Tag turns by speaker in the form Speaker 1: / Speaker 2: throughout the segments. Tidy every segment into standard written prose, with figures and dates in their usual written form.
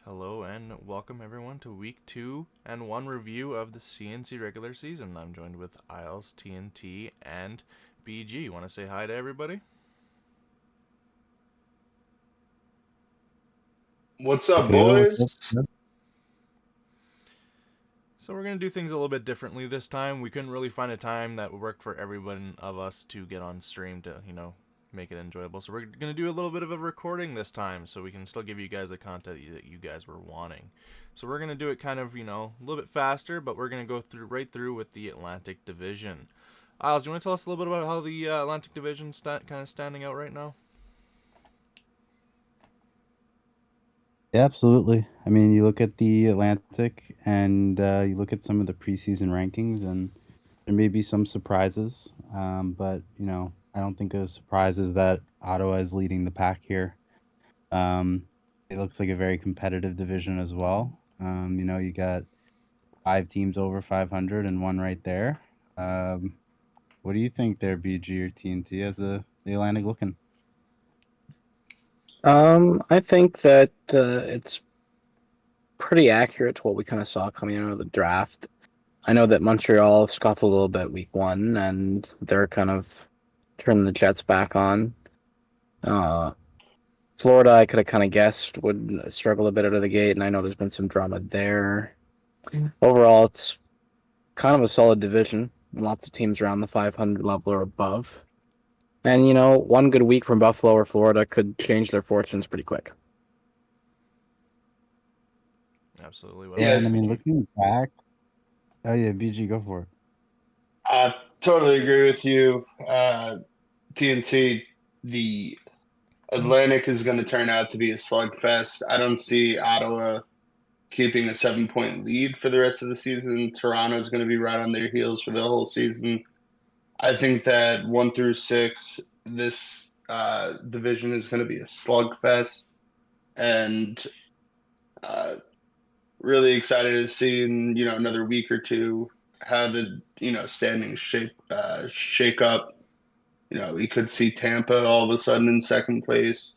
Speaker 1: Hello and welcome everyone to week 2 and 1 review of the CNC regular season. I'm joined with Isles, TNT, and BG. Want to say hi to everybody?
Speaker 2: What's up,
Speaker 3: Yo, what's up?
Speaker 2: boys?
Speaker 1: So we're going to do things a little bit differently this time. We couldn't really find a time that would work for every one of us to get on stream to, make it enjoyable. So we're going to do a little bit of a recording this time so we can still give you guys the content that you guys were wanting. So we're going to do it kind of, a little bit faster, but we're going to go right through with the Atlantic Division. Isles, do you want to tell us a little bit about how the Atlantic Division's kind of standing out right now?
Speaker 3: Yeah, absolutely. I mean, you look at the Atlantic and you look at some of the preseason rankings, and there may be some surprises. But I don't think a surprise is that Ottawa is leading the pack here. It looks like a very competitive division as well. You got 5 teams over 500 and one right there. Um, what do you think there, BG or TNT, as the Atlantic looking?
Speaker 4: I think that it's pretty accurate to what we kind of saw coming out of the draft. I know that Montreal scuffled a little bit week one, and they're kind of turning the Jets back on. Uh, Florida, I could have kind of guessed would struggle a bit out of the gate, and I know there's been some drama there. Overall, it's kind of a solid division. Lots of teams around the 500 level or above. And, one good week from Buffalo or Florida could change their fortunes pretty quick.
Speaker 1: Absolutely. What
Speaker 3: Yeah,
Speaker 1: about
Speaker 2: Yeah,
Speaker 3: and
Speaker 1: you,
Speaker 3: I mean,
Speaker 1: BG?
Speaker 3: looking back, oh yeah, BG, go for it.
Speaker 2: I totally agree with you. TNT, the Atlantic is going to turn out to be a slugfest. I don't see Ottawa keeping a 7 point lead for the rest of the season. Toronto is going to be right on their heels for the whole season. I think that 1 through 6, this division is going to be a slugfest, and uh, really excited to see in another week or two how the standings shake up. We could see Tampa all of a sudden in second place.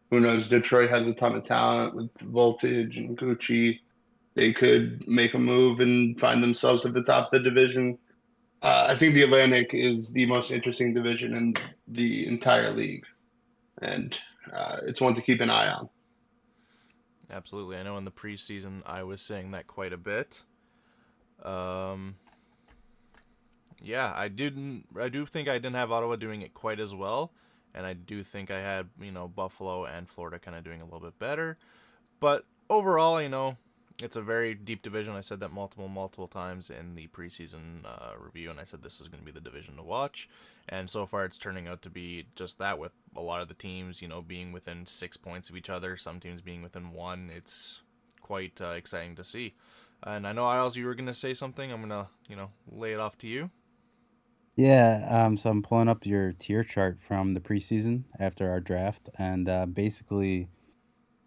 Speaker 2: Who knows? Detroit has a ton of talent with Voltage and Gucci. They could make a move and find themselves at the top of the division. I think the Atlantic is the most interesting division in the entire league, and it's one to keep an eye on.
Speaker 1: Absolutely. I know in the preseason I was saying that quite a bit. Um, yeah, I do think I didn't have Ottawa doing it quite as well, and I do think I had Buffalo and Florida kind of doing a little bit better. But overall, it's a very deep division. I said that multiple times in the preseason review, and I said this is going to be the division to watch. And so far, it's turning out to be just that. With a lot of the teams, being within 6 points of each other, some teams being within one. It's quite exciting to see. And I know, Isles, you were going to say something. I'm going to, lay it off to you.
Speaker 3: Yeah, so I'm pulling up your tier chart from the preseason after our draft, and basically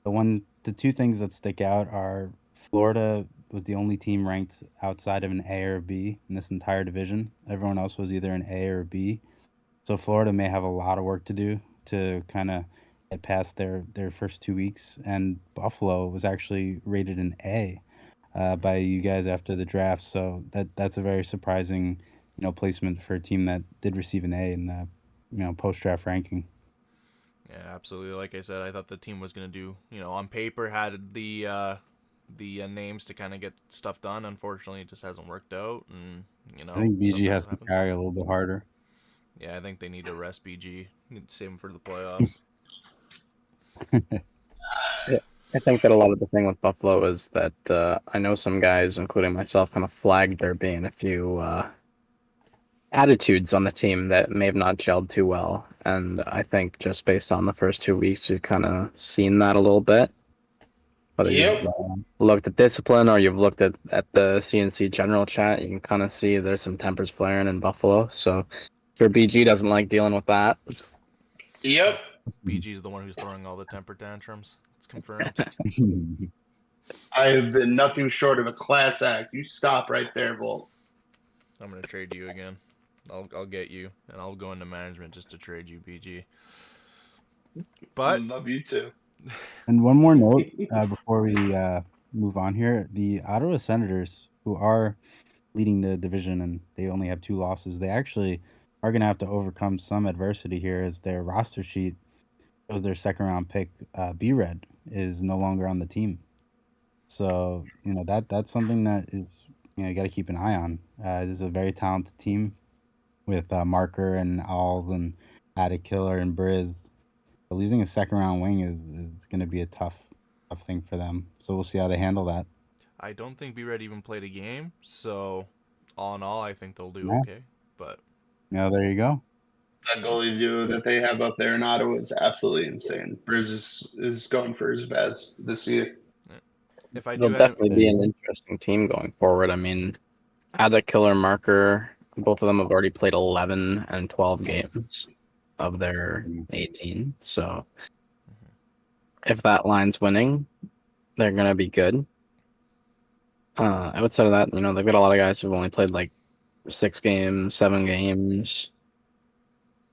Speaker 3: the two things that stick out are Florida was the only team ranked outside of an A or B in this entire division. Everyone else was either an A or a B. So Florida may have a lot of work to do to kind of get past their first 2 weeks, and Buffalo was actually rated an A by you guys after the draft. So that's a very surprising, placement for a team that did receive an A in the, post draft ranking.
Speaker 1: Yeah, absolutely. Like I said, I thought the team was going to do, on paper had the names to kind of get stuff done. Unfortunately, it just hasn't worked out, and
Speaker 3: I think BG
Speaker 1: sometimes
Speaker 3: has
Speaker 1: it
Speaker 3: to
Speaker 1: happens.
Speaker 3: carry a little bit harder.
Speaker 1: Yeah, I think they need to rest BG, need to save him for the playoffs.
Speaker 4: Yeah, I think that a lot of the thing with Buffalo is that I know some guys, including myself, kind of flagged there being a few attitudes on the team that may have not gelled too well. And I think just based on the first 2 weeks, you've kind of seen that a little bit. Whether you've
Speaker 2: Yep.
Speaker 4: looked at discipline or you've looked at the CNC general chat, you can kind of see there's some tempers flaring in Buffalo. So sure, BG doesn't like dealing with that.
Speaker 2: Yep.
Speaker 1: BG's the one who's throwing all the temper tantrums. It's confirmed.
Speaker 2: I have been nothing short of a class act. You stop right there, Volt.
Speaker 1: I'm gonna trade you again. I'll get you, and I'll go into management just to trade you, BG. But
Speaker 2: Love you too.
Speaker 3: And one more note before we move on here: the Ottawa Senators, who are leading the division and they only have 2 losses, they actually are going to have to overcome some adversity here as their roster sheet shows their second round pick, B-Red, is no longer on the team. So, that's something that is, you got to keep an eye on. This is a very talented team with Marker and Alls and Attic Killer and Briz. But losing a second round wing is going to be a tough thing for them. So we'll see how they handle that.
Speaker 1: I don't think B-Red even played a game, so all in all, I think they'll do
Speaker 3: Yeah.
Speaker 1: okay. But
Speaker 3: There you go.
Speaker 2: That goalie duo that they have up there in Ottawa is absolutely insane. Briz is going for his best this year.
Speaker 1: if I
Speaker 4: It'll
Speaker 1: do end,
Speaker 4: definitely be an interesting team going forward. I mean, add a killer marker. Both of them have already played 11 and 12 games of their 18. So if that line's winning, they're going to be good. Outside of that, they've got a lot of guys who've only played like 6 games, 7 games.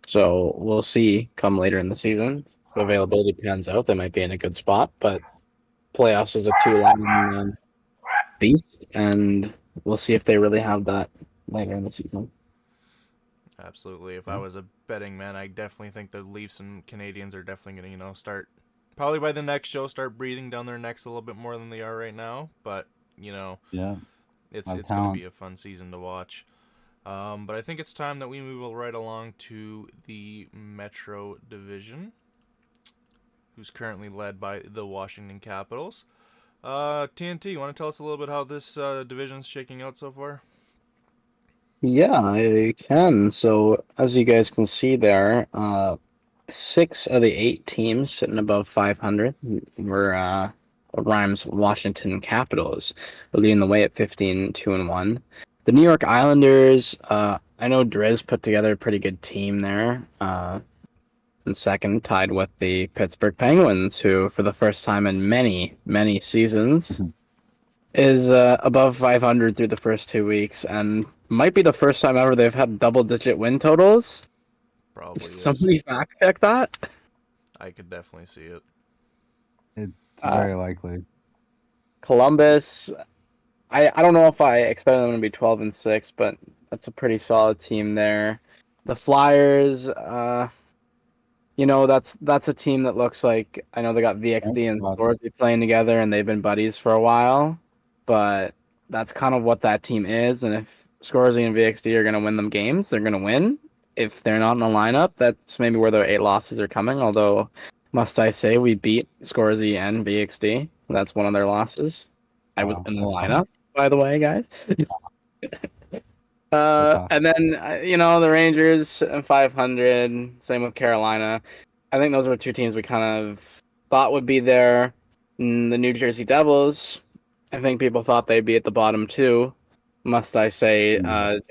Speaker 4: So we'll see come later in the season. If availability pans out, they might be in a good spot. But playoffs is a 2-line beast, and we'll see if they really have that later in the season.
Speaker 1: absolutely, if I was a betting man, I definitely think the Leafs and Canadians are definitely going to, start probably by the next show start breathing down their necks a little bit more than they are right now. But
Speaker 3: Yeah,
Speaker 1: it's
Speaker 3: lot of
Speaker 1: it's going to
Speaker 3: talent.
Speaker 1: be a fun season to watch. But I think it's time that we move right along to the Metro Division, who's currently led by the Washington Capitals. TNT, you want to tell us a little bit how this division's shaking out so far?
Speaker 4: Yeah, I can. So as you guys can see there, 6 of the 8 teams sitting above 500 were Rhymes Washington Capitals, leading the way at 15-2-1. The New York Islanders, I know Driz put together a pretty good team there. In second, tied with the Pittsburgh Penguins, who for the first time in many, many seasons is above 500 through the first 2 weeks, and might be the first time ever they've had double-digit win totals.
Speaker 1: Probably is.
Speaker 4: Somebody fact check that.
Speaker 1: I could definitely see it.
Speaker 3: It's
Speaker 4: Uh,
Speaker 3: very likely.
Speaker 4: Columbus, I don't know if I expected them to be 12-6, but that's a pretty solid team there. The Flyers, that's a team that looks like, I know they got VXD and
Speaker 3: Thanks,
Speaker 4: Scoresby playing together, and they've been buddies for a while, but that's kind of what that team is. And if Scoresby and VXD are going to win them games, they're going to win. If they're not in the lineup, that's maybe where their 8 losses are coming. Although, must I say, we beat Scoresby and VXD. That's one of their losses. I was
Speaker 3: Wow,
Speaker 4: in the
Speaker 3: that's
Speaker 4: lineup,
Speaker 3: tough.
Speaker 4: by the way, guys.
Speaker 3: So tough.
Speaker 4: And then the Rangers and 500. Same with Carolina. I think those were 2 teams we kind of thought would be there. The New Jersey Devils. I think people thought they'd be at the bottom too. Must I say,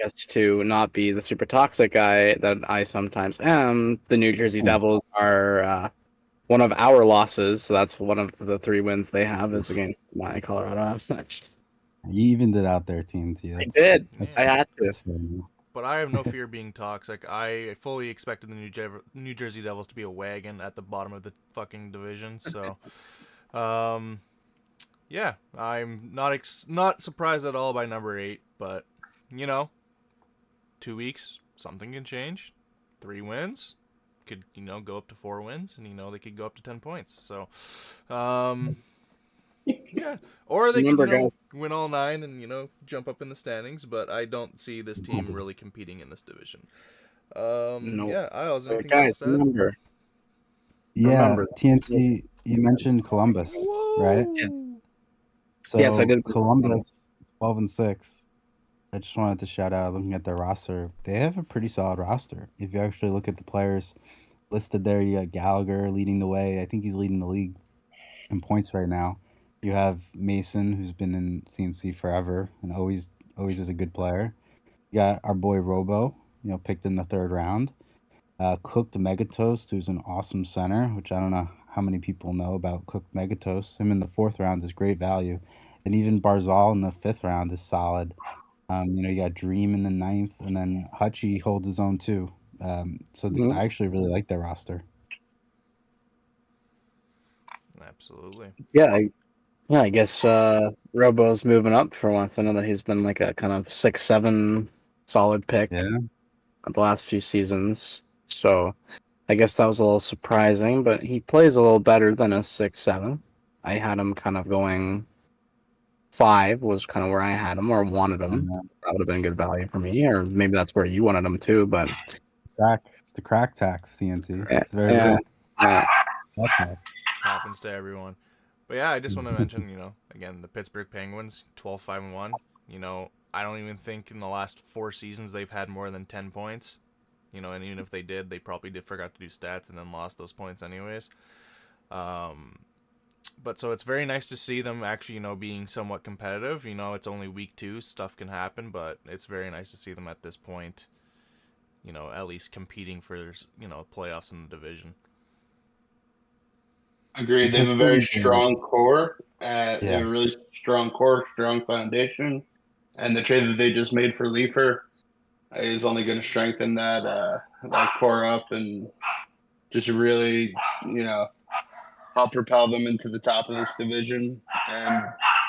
Speaker 4: just to not be the super toxic guy that I sometimes am, the New Jersey Devils are one of our losses. So that's one of the 3 wins they have is against my Colorado Avalanche.
Speaker 3: You evened it out there, TNT.
Speaker 4: I did.
Speaker 3: That's
Speaker 1: Yeah.
Speaker 4: I had to.
Speaker 3: that's fair.
Speaker 1: But I have no fear being toxic. I fully expected the New Jersey Devils to be a wagon at the bottom of the fucking division. So, yeah, I'm not surprised at all by number 8. But 2 weeks, something can change. 3 wins could go up to 4 wins, and they could go up to 10 points. So, yeah, or they could
Speaker 4: Remember, guys,
Speaker 1: win all 9 and jump up in the standings. But I don't see this team really competing in this division.
Speaker 4: no.
Speaker 1: Yeah, Isles, anything
Speaker 4: Guys,
Speaker 1: else to add?
Speaker 3: Yeah,
Speaker 4: remember.
Speaker 3: TNT, you mentioned Columbus, right?
Speaker 4: Yeah.
Speaker 1: Whoa!
Speaker 4: Yes, I
Speaker 3: So
Speaker 4: did.
Speaker 3: Columbus, 12-6. I just wanted to shout out looking at their roster. They have a pretty solid roster. If you actually look at the players listed there, you got Gallagher leading the way. I think he's leading the league in points right now. You have Mason, who's been in CNC forever and always is a good player. You got our boy Robo, picked in the 3rd round. Cooked Megatoast, who's an awesome center, which I don't know how many people know about Cooked Megatoast. Him in the 4th round is great value. And even Barzal in the 5th round is solid. You got Dream in the 9th, and then Hutchie holds his own too. I actually really like their roster.
Speaker 1: Absolutely.
Speaker 4: I guess Robo's moving up for once. I know that he's been like a kind of 6-7 solid pick
Speaker 3: Yeah.
Speaker 4: the last few seasons. So I guess that was a little surprising, but he plays a little better than a 6-7. I had him kind of going 5 was kind of where I had him or wanted him.
Speaker 3: Yeah.
Speaker 4: That would have been good value for me, or maybe that's where you wanted him too. But
Speaker 3: It's the crack tax, CNC.
Speaker 4: yeah,
Speaker 3: It's very
Speaker 4: yeah,
Speaker 3: real.
Speaker 4: yeah.
Speaker 3: Crack tax.
Speaker 1: Happens to everyone. But yeah, I just want to mention, again, the Pittsburgh Penguins, 12-5-1. I don't even think in the last 4 seasons they've had more than 10 points. And even if they did, they probably forgot to do stats and then lost those points anyways. But so it's very nice to see them actually, being somewhat competitive. It's only week 2, stuff can happen, but it's very nice to see them at this point, at least competing for, playoffs in the division.
Speaker 2: Agreed. They have a
Speaker 3: Pittsburgh
Speaker 2: very
Speaker 3: is
Speaker 2: strong core. They
Speaker 3: yeah.
Speaker 2: have a really strong core, strong foundation, and the trade that they just made for Leafer is only going to strengthen that core up and just really, help propel them into the top of this division and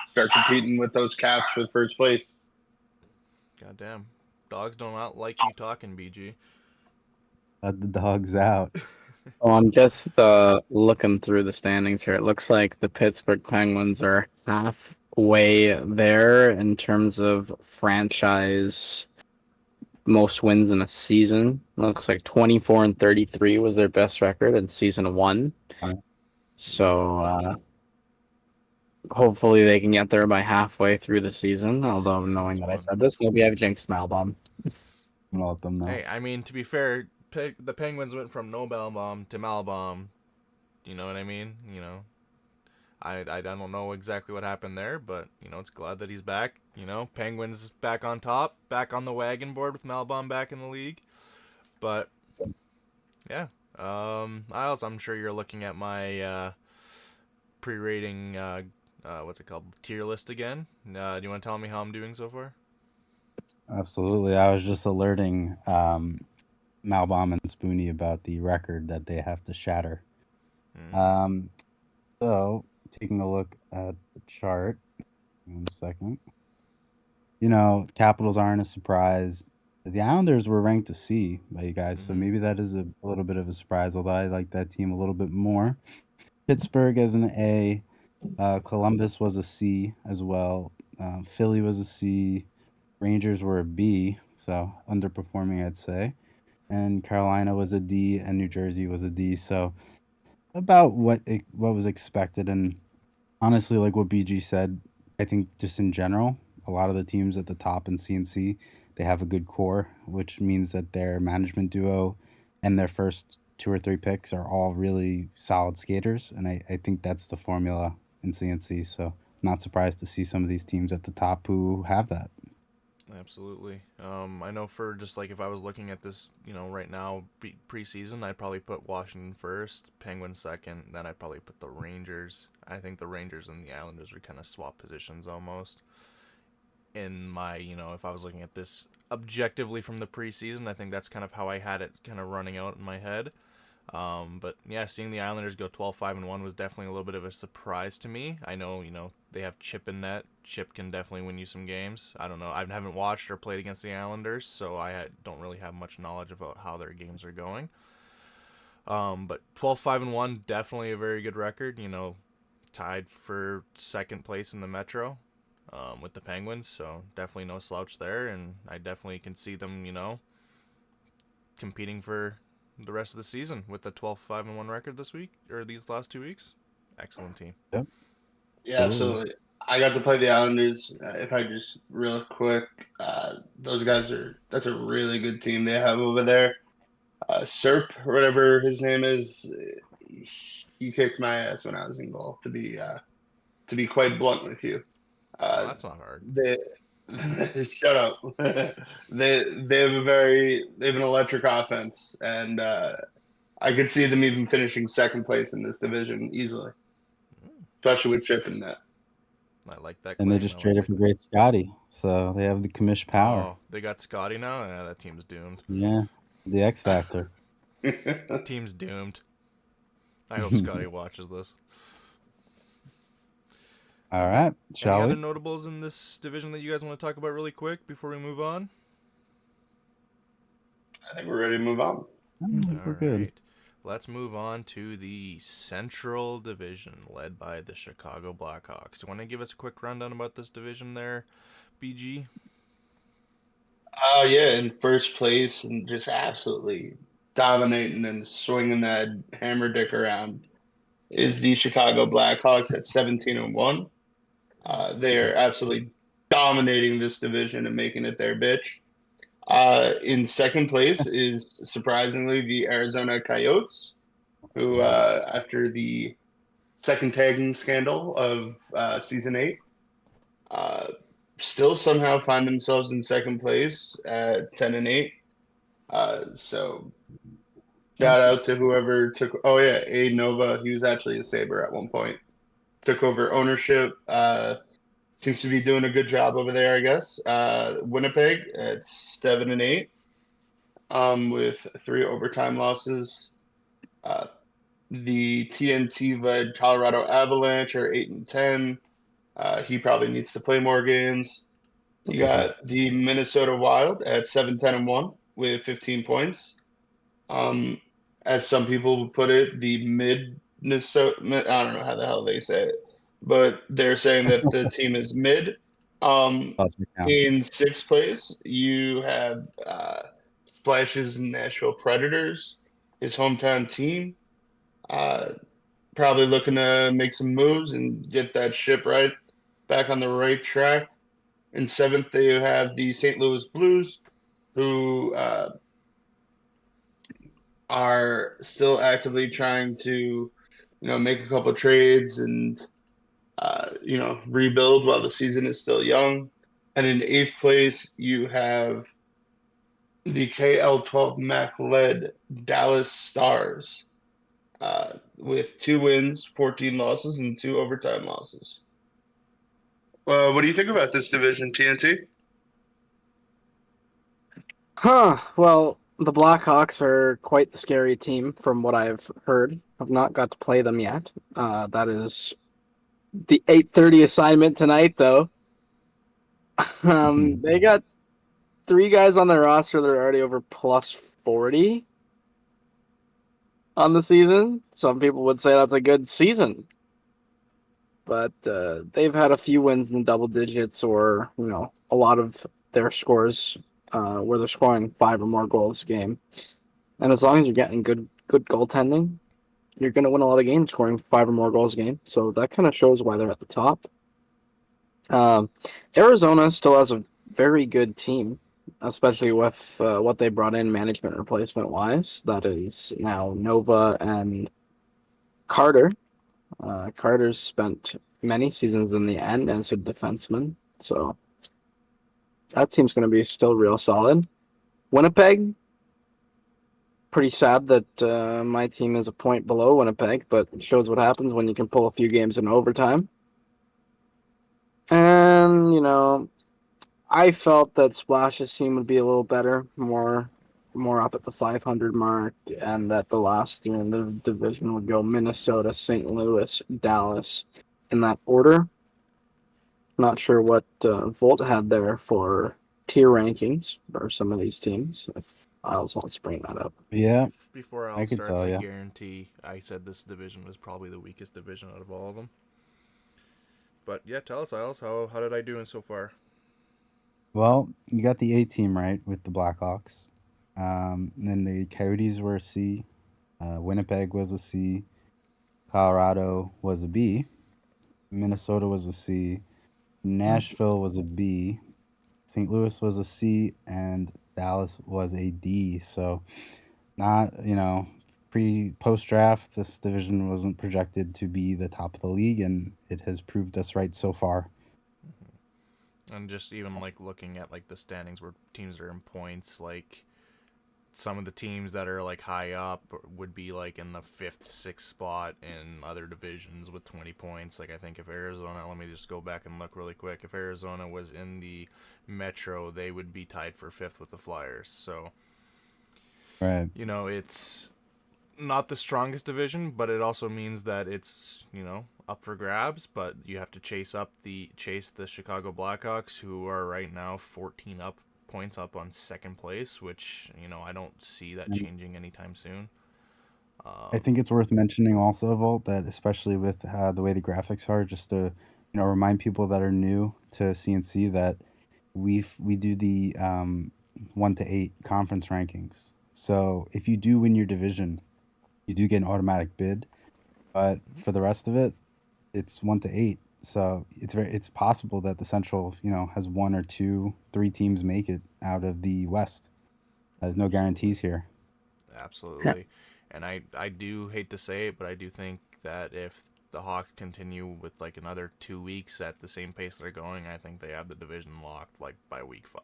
Speaker 2: start competing with those Caps for first place.
Speaker 1: Goddamn. Dogs do not like you talking, BG.
Speaker 3: Let the dogs out.
Speaker 4: Well, I'm just looking through the standings here. It looks like the Pittsburgh Penguins are halfway there in terms of franchise most wins in a season. Looks like 24-33 was their best record in season 1. So hopefully they can get there by halfway through the season. Although
Speaker 1: Season
Speaker 4: knowing that I
Speaker 1: 1.
Speaker 4: said this, maybe I've jinxed Malbom.
Speaker 3: I'm gonna let them know.
Speaker 1: Hey, I mean, to be fair, the Penguins went from no Malbom to Malbom. You know what I mean? I don't know exactly what happened there, but, it's glad that he's back. Penguins back on top, back on the wagon board with Malbom back in the league. But, yeah. Isles, I'm sure you're looking at my pre-rating, what's it called, tier list again. Do you want to tell me how I'm doing so far?
Speaker 3: Absolutely. I was just alerting Malbom and Spoonie about the record that they have to shatter.
Speaker 1: Mm.
Speaker 3: So taking a look at the chart, 1 second. Capitals aren't a surprise. The Islanders were ranked to C by you guys, so
Speaker 1: Mhm.
Speaker 3: maybe that is a little bit of a surprise, although I like that team a little bit more. Pittsburgh as an A. Columbus was a C as well. Philly was a C. Rangers were a B, so underperforming, I'd say. And Carolina was a D, and New Jersey was a D. So about what was expected. And honestly, like what BG said, I think just in general, a lot of the teams at the top in CNC, they have a good core, which means that their management duo and their first 2 or 3 picks are all really solid skaters. And I think that's the formula in CNC. So not surprised to see some of these teams at the top who have that.
Speaker 1: Absolutely. I know for just like if I was looking at this, right now preseason, I'd probably put Washington first, Penguins second, then I'd probably put the Rangers. I think the Rangers and the Islanders would kind of swap positions almost. In my, if I was looking at this objectively from the preseason, I think that's kind of how I had it kind of running out in my head. But yeah, seeing the Islanders go 12-5-1 was definitely a little bit of a surprise to me. I know, they have Chip in net. Chip can definitely win you some games. I don't know. I haven't watched or played against the Islanders, so don't really have much knowledge about how their games are going. But 12-5-1, definitely a very good record. Tied for second place in the Metro with the Penguins, so definitely no slouch there. And I definitely can see them, competing for the rest of the season with the 12-5-1 record this week or these last 2 weeks. Excellent team.
Speaker 3: Yep.
Speaker 2: Yeah, absolutely. I got to play the Islanders. If I just real quick, those guys that's a really good team they have over there. Serp or whatever his name is, he kicked my ass when I was in goal. To be quite blunt with you,
Speaker 1: Oh,
Speaker 2: uh,
Speaker 1: that's not hard.
Speaker 2: they shut up. They have an electric offense, and I could see them even finishing second place in this division easily, especially with Chip in that.
Speaker 1: I like that
Speaker 3: And they
Speaker 1: claim.
Speaker 3: just
Speaker 1: I like
Speaker 3: traded
Speaker 1: that
Speaker 3: for
Speaker 1: claim.
Speaker 3: great Scotty, so they have the commish power.
Speaker 1: Oh, they got Scotty now? Yeah, that team's doomed.
Speaker 3: Yeah, the X Factor.
Speaker 1: Team's doomed. I hope Scotty watches this.
Speaker 3: All right,
Speaker 1: Any
Speaker 3: shall
Speaker 1: other
Speaker 3: we?
Speaker 1: notables in this division that you guys want to talk about really quick before we move on?
Speaker 2: I think we're ready to move on.
Speaker 3: I think
Speaker 1: All
Speaker 3: we're good.
Speaker 1: right. Let's move on to the Central Division, led by the Chicago Blackhawks. Do you want to give us a quick rundown about this division there, BG?
Speaker 2: Yeah, in first place and just absolutely dominating and swinging that hammer dick around is the Chicago Blackhawks at 17-1. They are absolutely dominating this division and making it their bitch. In second place is surprisingly the Arizona Coyotes, who, after the second tagging scandal of season 8, uh, still somehow find themselves in second place at 10-8. So shout out to whoever took. Oh yeah, A Nova. He was actually a Saber at one point. Took over ownership. Seems to be doing a good job over there, I guess. Winnipeg at 7-8, with 3 overtime losses. Uh, the TNT-led Colorado Avalanche are 8-10. He probably needs to play more games. You got the Minnesota Wild at 7-10-1 with 15 points. Um, as some people would put it, the mid Minnesota. I don't know how the hell they say it, but they're saying that the team is mid. Um,
Speaker 3: Thoughts me down.
Speaker 2: in sixth place, you have Splash's Nashville Predators, his hometown team. Uh, Probably looking to make some moves and get that ship right back on the right track. In seventh, they have the St. Louis Blues, who are still actively trying to, make a couple trades and, rebuild while the season is still young. And in eighth place, you have the KL12 Mac led Dallas Stars, with 2 wins, 14 losses, and 2 overtime losses. What do you think about this division, TNT?
Speaker 4: Well, the Blackhawks are quite the scary team from what I've heard. I've not got to play them yet. That is the 8:30 assignment tonight, though. They got 3 guys on their roster that are already over plus 40 on the season. Some people would say that's a good season, but they've had a few wins in double digits, or a lot of their scores where they're scoring 5 or more goals a game. And as long as you're getting good goaltending, you're going to win a lot of games scoring 5 or more goals a game. So that kind of shows why they're at the top. Arizona still has a very good team, especially with what they brought in management replacement wise. That is now Nova and Carter. Carter's spent many seasons in the end as a defenseman, so that team's going to be still real solid. Winnipeg, pretty sad that my team is a point below Winnipeg, but it shows what happens when you can pull a few games in overtime. And, I felt that Splash's team would be a little better, more up at the 500 mark, and that the last three in the division would go Minnesota, St. Louis, Dallas, in that order. Not sure what Volt had there for tier rankings for some of these teams. If Isles wants to bring that up.
Speaker 3: Yeah,
Speaker 1: Before
Speaker 3: I
Speaker 1: Al
Speaker 3: could
Speaker 1: starts,
Speaker 3: tell
Speaker 1: I
Speaker 3: you.
Speaker 1: guarantee I said this division was probably the weakest division out of all of them. But yeah, tell us, Isles, how did I do in so far?
Speaker 3: Well, you got the A team right with the Blackhawks. And then the Coyotes were a C. Winnipeg was a C. Colorado was a B. Minnesota was a C. Nashville was a B. St. Louis was a C, and Dallas was a D. So not, post draft, this division wasn't projected to be the top of the league, and it has proved us right so far.
Speaker 1: And just even like looking at like the standings where teams are in points, like some of the teams that are like high up would be like in the fifth, sixth spot in other divisions with 20 points. Like I think if Arizona, let me just go back and look really quick. If Arizona was in the Metro, they would be tied for fifth with the Flyers. So
Speaker 3: Right.
Speaker 1: it's not the strongest division, but it also means that it's, up for grabs. But you have to chase the Chicago Blackhawks, who are right now 14 points up on second place, which I don't see that
Speaker 3: And
Speaker 1: changing anytime soon.
Speaker 3: I think it's worth mentioning also, Volt, that especially with the way the graphics are, just to remind people that are new to CNC that we do the 1 to 8 conference rankings. So if you do win your division, you do get an automatic bid. But for the rest of it, it's 1 to 8. So it's possible that the Central, has one or two, three teams make it out of the West. There's no
Speaker 1: Absolutely.
Speaker 3: guarantees here.
Speaker 1: Absolutely. And I do hate to say it, but I do think that if the Hawks continue with like another 2 weeks at the same pace they're going, I think they have the division locked like by week 5.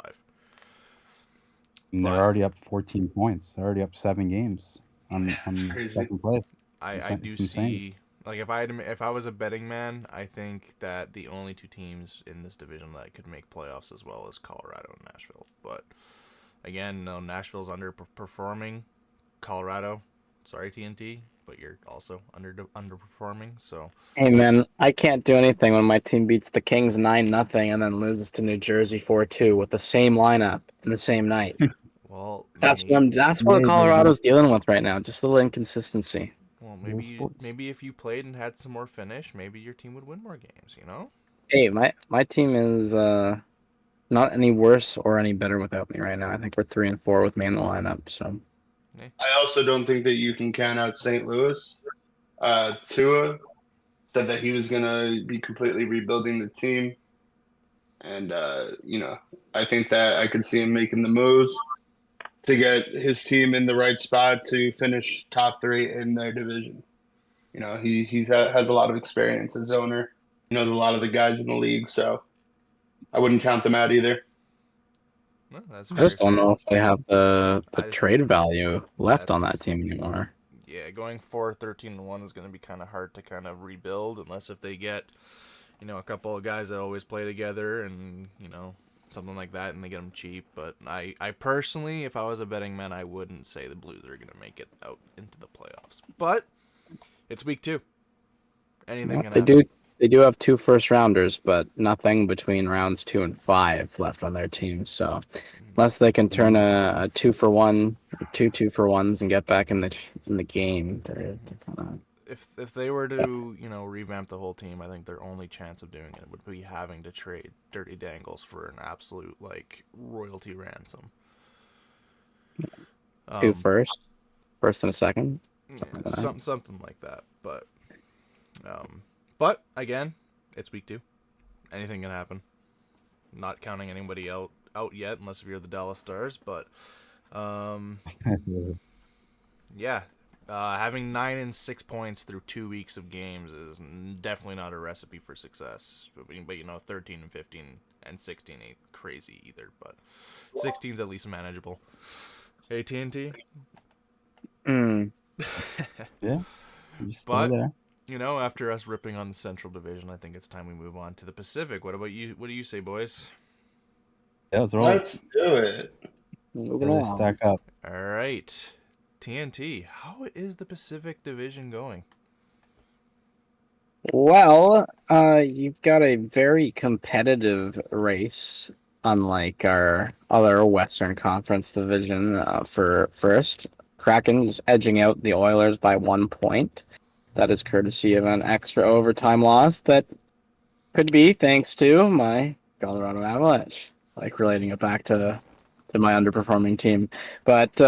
Speaker 3: And they're
Speaker 1: But
Speaker 3: already up 14 points. They're already up 7 games
Speaker 2: That's
Speaker 3: on
Speaker 2: crazy.
Speaker 3: second place.
Speaker 1: I do
Speaker 3: It's insane.
Speaker 1: see, like, if I was a betting man, I think that the only two teams in this division that could make playoffs as well is Colorado and Nashville. But again, no, Nashville's underperforming. Colorado, sorry TNT, but you're also underperforming. So
Speaker 4: Hey man, I can't do anything when my team beats the Kings 9-0 and then loses to New Jersey 4-2 with the same lineup in the same night.
Speaker 1: well,
Speaker 4: That's what
Speaker 3: Yeah, baby.
Speaker 4: Colorado's dealing with right now. Just a little inconsistency.
Speaker 3: Real sports.
Speaker 1: maybe if you played and had some more finish, maybe your team would win more games.
Speaker 4: Hey, my team is not any worse or any better without me right now. I think we're 3-4 with me in the lineup. So
Speaker 1: Eh,
Speaker 2: I also don't think that you can count out St. Louis. Tua said that he was going to be completely rebuilding the team. And, I think that I could see him making the moves to get his team in the right spot to finish top 3 in their division. Has a lot of experience as owner. He knows a lot of the guys in the league, so I wouldn't count them out either.
Speaker 1: no, that's
Speaker 4: I
Speaker 1: very
Speaker 4: just don't
Speaker 1: fair.
Speaker 4: know if they have the
Speaker 1: I
Speaker 4: trade value left on that
Speaker 1: that's
Speaker 4: team anymore.
Speaker 1: Yeah, going 4-13-1 is going to be kind of hard to kind of rebuild unless if they get a couple of guys that always play together and something like that, and they get them cheap. But I personally, if I was a betting man, I wouldn't say the Blues are going to make it out into the playoffs. But it's week 2. Anything
Speaker 4: Well,
Speaker 1: can
Speaker 4: they
Speaker 1: happen.
Speaker 4: do have 2 first rounders, but nothing between rounds 2 and 5 left on their team. So unless they can turn a 2-for-1 or 2-2-for-1s and get back in the game, they're kind of
Speaker 1: If they were to revamp the whole team, I think their only chance of doing it would be having to trade Dirty Dangles for an absolute like royalty ransom.
Speaker 4: 2
Speaker 1: Um,
Speaker 4: first and a second,
Speaker 1: yeah,
Speaker 4: something like that.
Speaker 1: something like that. But again, it's week 2. Anything can happen. Not counting anybody out yet, unless if you're the Dallas Stars. But yeah, having 9 and 6 points through 2 weeks of games is definitely not a recipe for success. But 13 and 15 and 16 ain't crazy either. But 16's at least manageable. AT&T.
Speaker 4: Mm.
Speaker 3: Yeah, you're still
Speaker 1: But
Speaker 3: there.
Speaker 1: after us ripping on the Central Division, I think it's time we move on to the Pacific. What about you? What do you say, boys?
Speaker 3: Yeah, let's roll.
Speaker 2: Let's do it.
Speaker 4: Moving
Speaker 3: They
Speaker 4: along.
Speaker 3: stack up.
Speaker 1: All right. TNT, how is the Pacific Division going?
Speaker 4: Well, you've got a very competitive race, unlike our other Western Conference division. For first, Kraken is edging out the Oilers by 1 point. That is courtesy of an extra overtime loss that could be thanks to my Colorado Avalanche, like relating it back to my underperforming team. But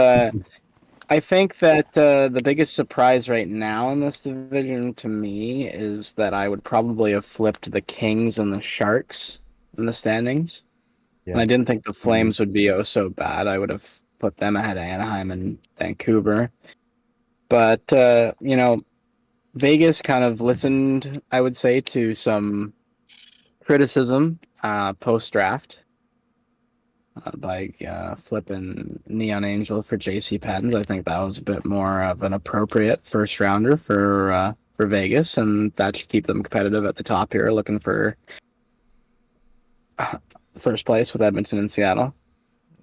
Speaker 4: I think that the biggest surprise right now in this division to me is that I would probably have flipped the Kings and the Sharks in the standings. And
Speaker 3: Yeah.
Speaker 4: I didn't think the
Speaker 3: Agreed.
Speaker 4: Flames would be oh so bad. I would have put them ahead of Anaheim and Vancouver. But, Vegas kind of listened, I would say, to some criticism post draft by flipping Neon Angel for JC Pattons. I think that was a bit more of an appropriate first rounder for Vegas, and that should keep them competitive at the top here, looking for first place with Edmonton and Seattle.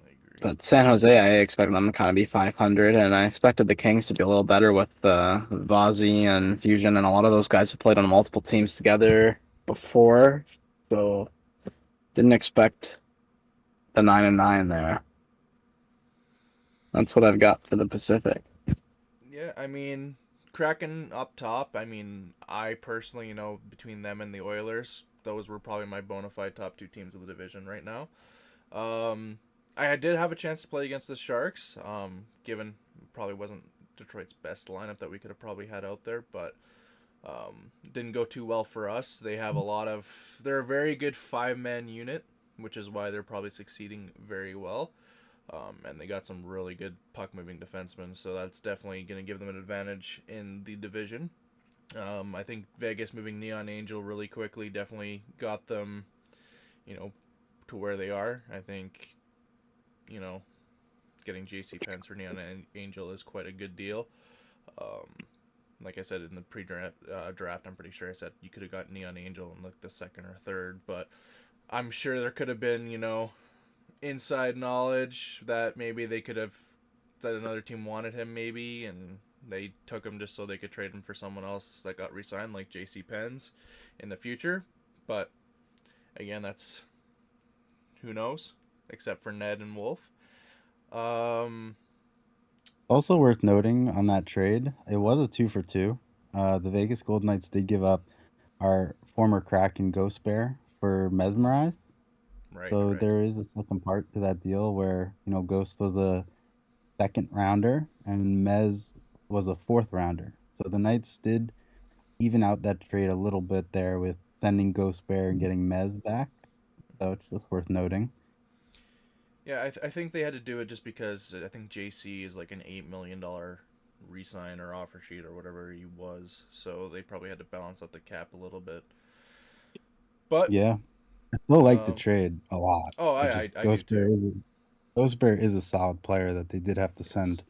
Speaker 1: I
Speaker 4: But San Jose, I expected them to kind of be 500, and I expected the Kings to be a little better with Vazzy and Fusion, and a lot of those guys have played on multiple teams together before, so didn't expect the 9-9 there. That's what I've got for the Pacific.
Speaker 1: Yeah, I mean, Kraken up top. I mean, I personally, between them and the Oilers, those were probably my bona fide top two teams of the division right now. Um, I did have a chance to play against the Sharks. Given probably wasn't Detroit's best lineup that we could have probably had out there, but didn't go too well for us. They have a lot of. They're a very good 5-man unit, which is why they're probably succeeding very well. And they got some really good puck moving defensemen, so that's definitely going to give them an advantage in the division. I think Vegas moving Neon Angel really quickly definitely got them, to where they are. I think, getting JC Pence for Neon Angel is quite a good deal. Like I said in the pre-draft, I'm pretty sure I said you could have got Neon Angel in like the second or third, but I'm sure there could have been, inside knowledge that maybe they could have, that another team wanted him maybe, and they took him just so they could trade him for someone else that got re-signed, like JC Pence in the future. But again, that's, who knows, except for Ned and Wolf.
Speaker 3: Also worth noting on that trade, it was a 2-for-2. The Vegas Golden Knights did give up our former Kraken Ghost Bear for Mesmerized.
Speaker 1: Right,
Speaker 3: So
Speaker 1: right.
Speaker 3: there is a second part to that deal where, Ghost was a second rounder and Mez was a fourth rounder. So the Knights did even out that trade a little bit there with sending Ghost Bear and getting Mez back. So it's just worth noting.
Speaker 1: Yeah, I think they had to do it just because I think JC is like an $8 million resign or offer sheet or whatever he was, so they probably had to balance out the cap a little bit. But
Speaker 3: Yeah. I still like the
Speaker 1: um,
Speaker 3: trade a lot.
Speaker 1: oh,
Speaker 3: It
Speaker 1: I
Speaker 3: just
Speaker 1: I do too.
Speaker 3: Ghost Bear is a solid player that they did have to
Speaker 1: Yes,
Speaker 3: send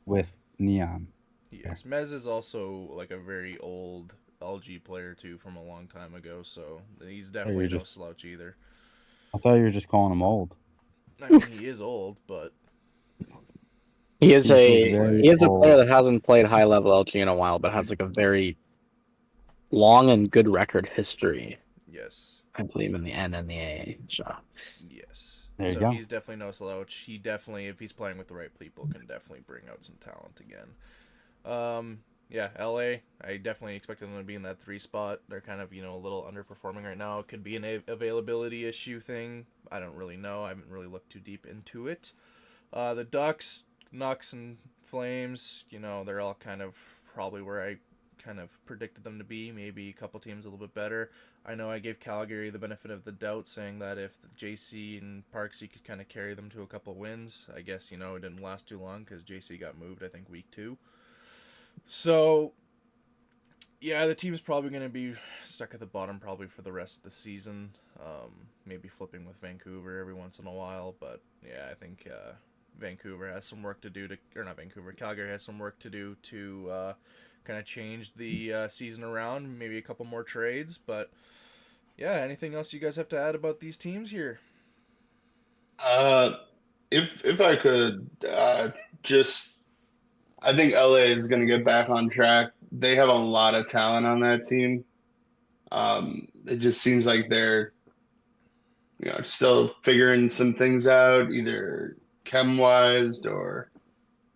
Speaker 3: with Neon.
Speaker 1: he
Speaker 3: Yeah.
Speaker 1: is. Mez is also like a very old LG player too from a long time ago, so he's
Speaker 3: Oh, you're
Speaker 1: definitely no
Speaker 3: just
Speaker 1: slouch either.
Speaker 3: I thought you were just calling him old.
Speaker 1: I mean, he is old, but
Speaker 4: He is
Speaker 1: he's a
Speaker 3: He's
Speaker 1: good
Speaker 4: a
Speaker 3: very
Speaker 4: he
Speaker 1: player.
Speaker 4: is a player
Speaker 3: old.
Speaker 4: that hasn't played high level LG in a while, but has like a very long and good record history.
Speaker 1: Yes.
Speaker 4: I believe in the N and the A. So
Speaker 1: Yes.
Speaker 3: There you
Speaker 1: So
Speaker 3: go.
Speaker 1: he's definitely no slouch. He definitely, if he's playing with the right people, can definitely bring out some talent again. Yeah, LA. I definitely expected them to be in that 3 spot. They're kind of a little underperforming right now. It could be an availability issue thing. I don't really know. I haven't really looked too deep into it. The Ducks, Nucks, and Flames. They're all kind of probably where I kind of predicted them to be. Maybe a couple teams a little bit better. I know I gave Calgary the benefit of the doubt, saying that if JC and Parksy could kind of carry them to a couple wins. I guess it didn't last too long because JC got moved. I think week 2. So yeah, the team's probably going to be stuck at the bottom probably for the rest of the season. Maybe flipping with Vancouver every once in a while, but yeah, I think Vancouver has some work to do to, or not Vancouver, Calgary has some work to do to kind of change the season around. Maybe a couple more trades, but yeah. Anything else you guys have to add about these teams here?
Speaker 2: Uh, if I could, just I think LA is going to get back on track. They have a lot of talent on that team. It just seems like they're still figuring some things out, either chem wise or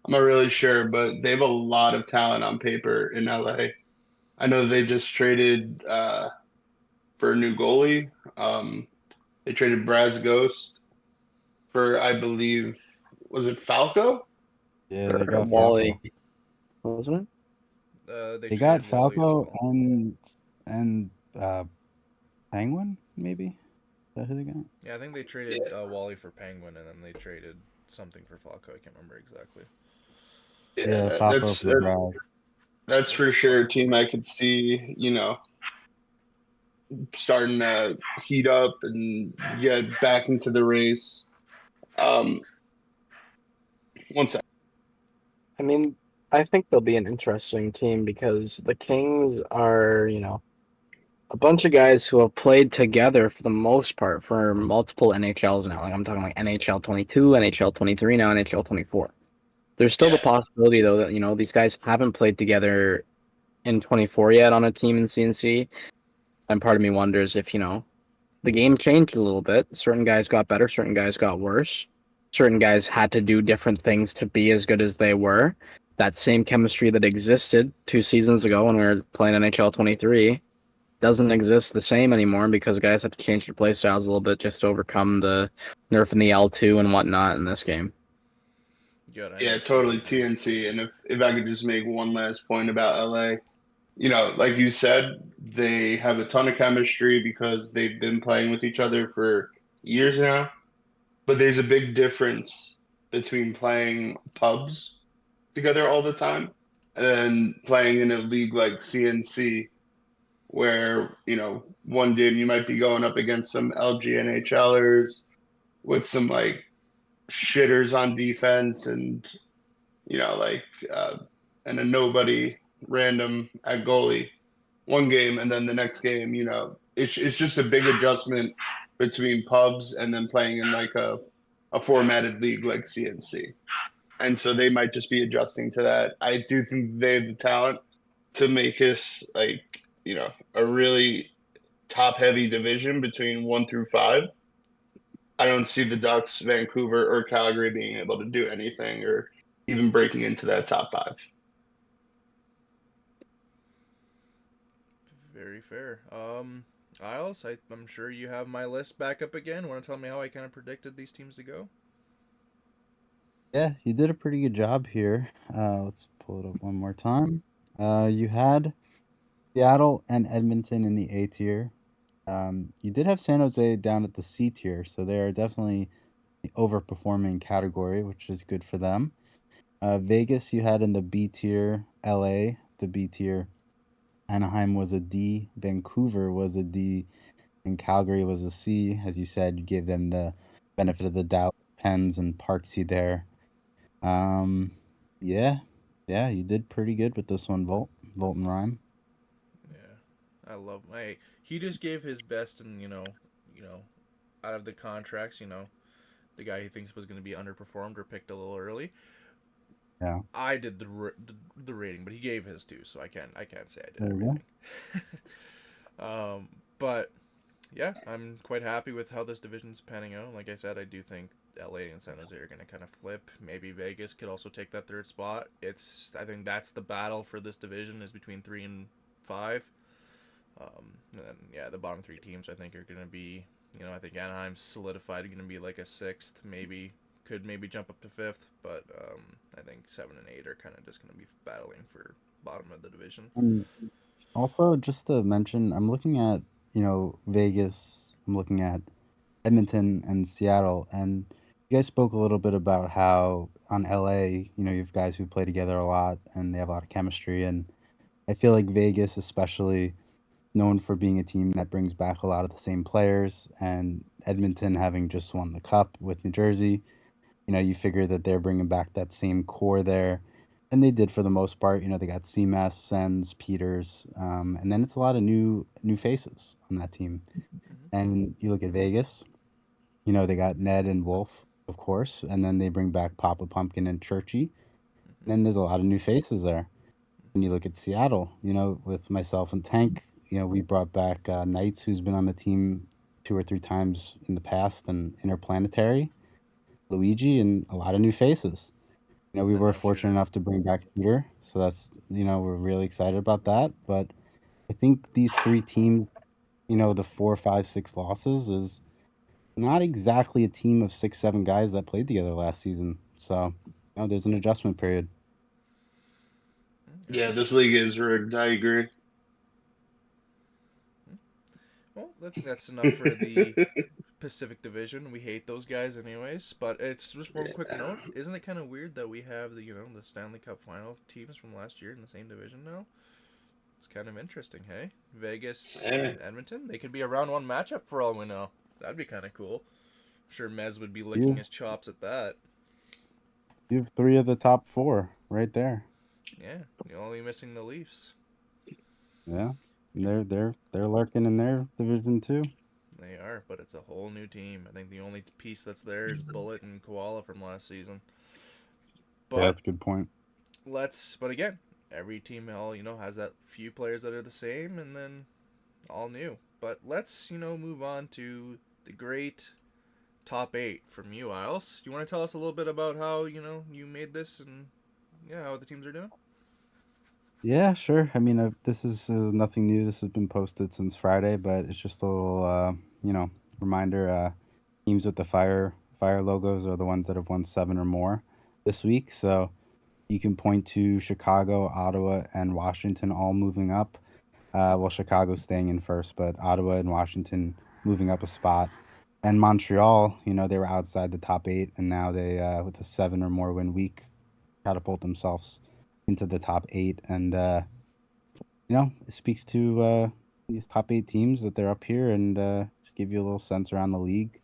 Speaker 2: I'm not really sure, but they have a lot of talent on paper in LA. I know they just traded for a new goalie. They traded Braz Ghost for, I believe, was it Falco?
Speaker 3: Yeah, they
Speaker 4: or
Speaker 3: got
Speaker 4: Wally,
Speaker 3: Falco.
Speaker 4: wasn't it?
Speaker 1: They
Speaker 3: They got
Speaker 1: traded Wally as
Speaker 3: Falco
Speaker 1: well.
Speaker 3: and Penguin, maybe? Is that who they got?
Speaker 1: Yeah, I think they
Speaker 2: Yeah,
Speaker 1: traded Wally for Penguin, and then they traded something for Falco. I can't remember exactly.
Speaker 3: Yeah,
Speaker 2: yeah,
Speaker 3: Falco for Brad.
Speaker 2: that's
Speaker 1: Yep,
Speaker 2: for sure a
Speaker 1: Falco
Speaker 2: team I
Speaker 1: Braz.
Speaker 2: could see, starting to heat up and get back into the race. Um, one sec.
Speaker 4: I mean, I think they'll be an interesting team because the Kings are, a bunch of guys who have played together for the most part for multiple NHLs now. Like I'm talking like NHL 22, NHL 23, now NHL 24. There's still the
Speaker 2: Yeah,
Speaker 4: possibility though that these guys haven't played together in 24 yet on a team in CNC, and part of me wonders if the game changed a little bit. Certain guys got better, certain guys got worse. Certain guys had to do different things to be as good as they were. That same chemistry that existed 2 seasons ago when we were playing NHL 23 doesn't exist the same anymore because guys have to change their play styles a little bit just to overcome the nerf in the L2 and whatnot in this game.
Speaker 1: Good, I
Speaker 2: yeah,
Speaker 1: absolutely
Speaker 2: totally
Speaker 1: agree.
Speaker 2: TNT. And if I could just make one last point about LA, like you said, they have a ton of chemistry because they've been playing with each other for years now. But there's a big difference between playing pubs together all the time and then playing in a league like CNC, where, one game you might be going up against some LGNHLers with some like shitters on defense and, like, and a nobody random at goalie one game, and then the next game, it's just a big adjustment between pubs and then playing in like a formatted league like CNC. And so they might just be adjusting to that. I do think they have the talent to make us like, a really top heavy division between 1 through 5. I don't see the Ducks, Vancouver, or Calgary being able to do anything or even breaking into that top 5.
Speaker 1: Very fair. Isles, I'm sure you have my list back up again. Want to tell me how I kind of predicted these teams to go?
Speaker 3: Yeah, you did a pretty good job here. Let's pull it up one more time. You had Seattle and Edmonton in the A tier. You did have San Jose down at the C tier, so they are definitely the overperforming category, which is good for them. Vegas, you had in the B tier. LA, the B tier. Anaheim was a D. Vancouver was a D. And Calgary was a C. As you said, you gave them the benefit of the doubt. Pens and Parksy there. Um, yeah, yeah, you did pretty good with this one, Volt and Rhyme.
Speaker 1: Yeah, I love my. He just gave his best, and out of the contracts, the guy he thinks was going to be underperformed or picked a little early.
Speaker 3: Yeah,
Speaker 1: I did the rating, but he gave his too, so I can't say I did
Speaker 3: there you go.
Speaker 1: everything. But yeah, I'm quite happy with how this division's panning out. Like I said, I do think LA and San Jose are going to kind of flip. Maybe Vegas could also take that third spot. I think that's the battle for this division is between 3 and 5. And then yeah, the bottom 3 teams I think are going to be, I think Anaheim's solidified going to be like a sixth, maybe could maybe jump up to fifth, but I think 7 and 8 are kind of just going to be battling for bottom of the division.
Speaker 3: And also, just to mention, I'm looking at, Vegas, I'm looking at Edmonton and Seattle, and you guys spoke a little bit about how on LA, you have guys who play together a lot and they have a lot of chemistry, and I feel like Vegas, especially known for being a team that brings back a lot of the same players, and Edmonton having just won the cup with New Jersey, you figure that they're bringing back that same core there. And they did for the most part. They got CMS, Sens, Peters, and then it's a lot of new faces on that team.
Speaker 1: Mm-hmm.
Speaker 3: And you look at Vegas, they got Ned and Wolf, of course, and then they bring back Papa Pumpkin and Churchy.
Speaker 1: Mm-hmm.
Speaker 3: And then there's a lot of new faces there. When you look at Seattle, with myself and Tank, we brought back Knights, who's been on the team 2 or 3 times in the past, and Interplanetary, Luigi, and a lot of new faces. We
Speaker 1: And
Speaker 3: were
Speaker 1: no
Speaker 3: fortunate
Speaker 1: shooter.
Speaker 3: enough to bring back Peter, so that's we're really excited about that. But I think these 3 teams, the 4, 5, 6 losses is not exactly a team of 6, 7 guys that played together last season. So there's an adjustment period.
Speaker 2: Yeah,
Speaker 1: Agreed.
Speaker 2: this league is rigged. I agree.
Speaker 1: Well, I think that's enough for the Pacific Division. We hate those guys anyways. But it's just one quick
Speaker 2: Yeah.
Speaker 1: note. Isn't it kind of weird that we have the Stanley Cup final teams from last year in the same division now? It's kind of interesting, hey? Vegas
Speaker 2: Yeah.
Speaker 1: and Edmonton. They could be a round one matchup for all we know. That'd be kind of cool. I'm sure Mez would be licking
Speaker 3: You
Speaker 1: his chops at that.
Speaker 3: you have 3 of the top 4 right there.
Speaker 1: Yeah, you're only missing the Leafs.
Speaker 3: Yeah. They're lurking in their division too.
Speaker 1: They are, but it's a whole new team. I think the only piece that's there is Bullet and Koala from last season.
Speaker 3: Yeah,
Speaker 1: But
Speaker 3: that's a good point.
Speaker 1: but again, every team all has that few players that are the same, and then all new. But let's move on to the great top eight from you, Isles. Do you want to tell us a little bit about how you made this and how the teams are doing?
Speaker 3: Yeah, sure. I mean, this is nothing new. This has been posted since Friday, but it's just a little, you know, reminder. Teams with the fire logos are the ones that have won 7 or more this week. So you can point to Chicago, Ottawa, and Washington all moving up. Well, Chicago's staying in first, but Ottawa and Washington moving up a spot. And Montreal, they were outside the top 8, and now they, with a 7 or more win week, catapult themselves into the top 8. And it speaks to these top 8 teams that they're up here, and just give you a little sense around the league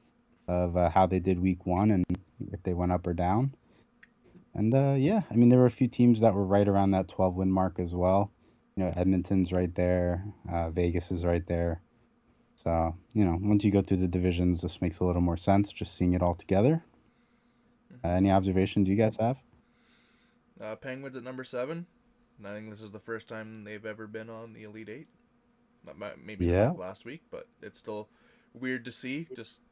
Speaker 3: of how they did week 1 and if they went up or down. And yeah, I mean, there were a few teams that were right around that 12 win mark as well. Edmonton's right there, Vegas is right there. So, once you go through the divisions, this makes a little more sense just seeing it all together. Any observations you guys have?
Speaker 1: Penguins at number 7. And I think this is the first time they've ever been on the Elite Eight. Maybe not
Speaker 3: Yeah.
Speaker 1: like last week, but it's still weird to see.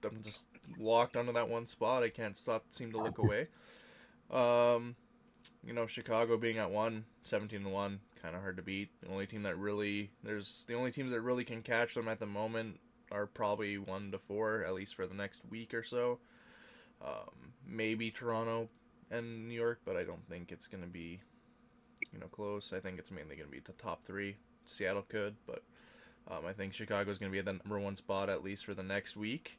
Speaker 1: I'm just locked onto that one spot. I can't seem to look away. Chicago being at 17-1, kind of hard to beat. The only teams that really can catch them at the moment are probably 1-4, at least for the next week or so. Maybe Toronto and New York, but I don't think it's going to be close. I think it's mainly going to be the top 3. Seattle could, but I think Chicago's going to be at the number 1 spot at least for the next week.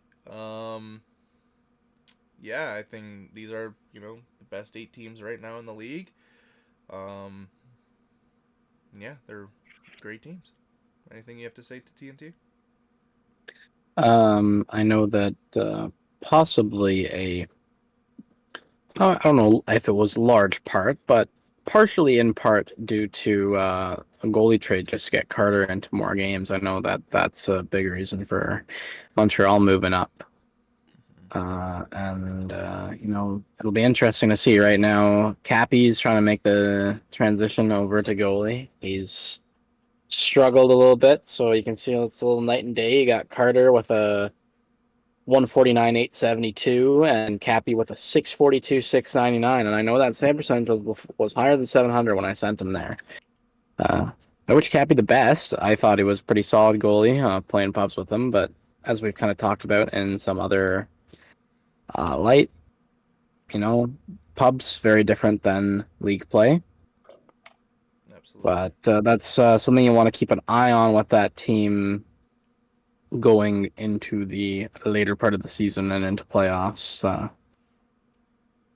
Speaker 1: Yeah, I think these are the best 8 teams right now in the league. Yeah, they're great teams. Anything you have to say to TNT?
Speaker 4: I know that possibly I don't know if it was large part, but partially in part due to a goalie trade just to get Carter into more games. I know that that's a big reason for Montreal moving up. And it'll be interesting to see right now. Cappy's trying to make the transition over to goalie. He's struggled a little bit, so you can see it's a little night and day. You got Carter with a 149, 872, and Cappy with a 642, 699. And I know that save percentage was higher than 700 when I sent him there. I wish Cappy the best. I thought he was a pretty solid goalie playing pubs with him, but as we've kind of talked about in some other light, pubs very different than league play.
Speaker 1: Absolutely.
Speaker 4: But that's something you want to keep an eye on with that team going into the later part of the season and into playoffs.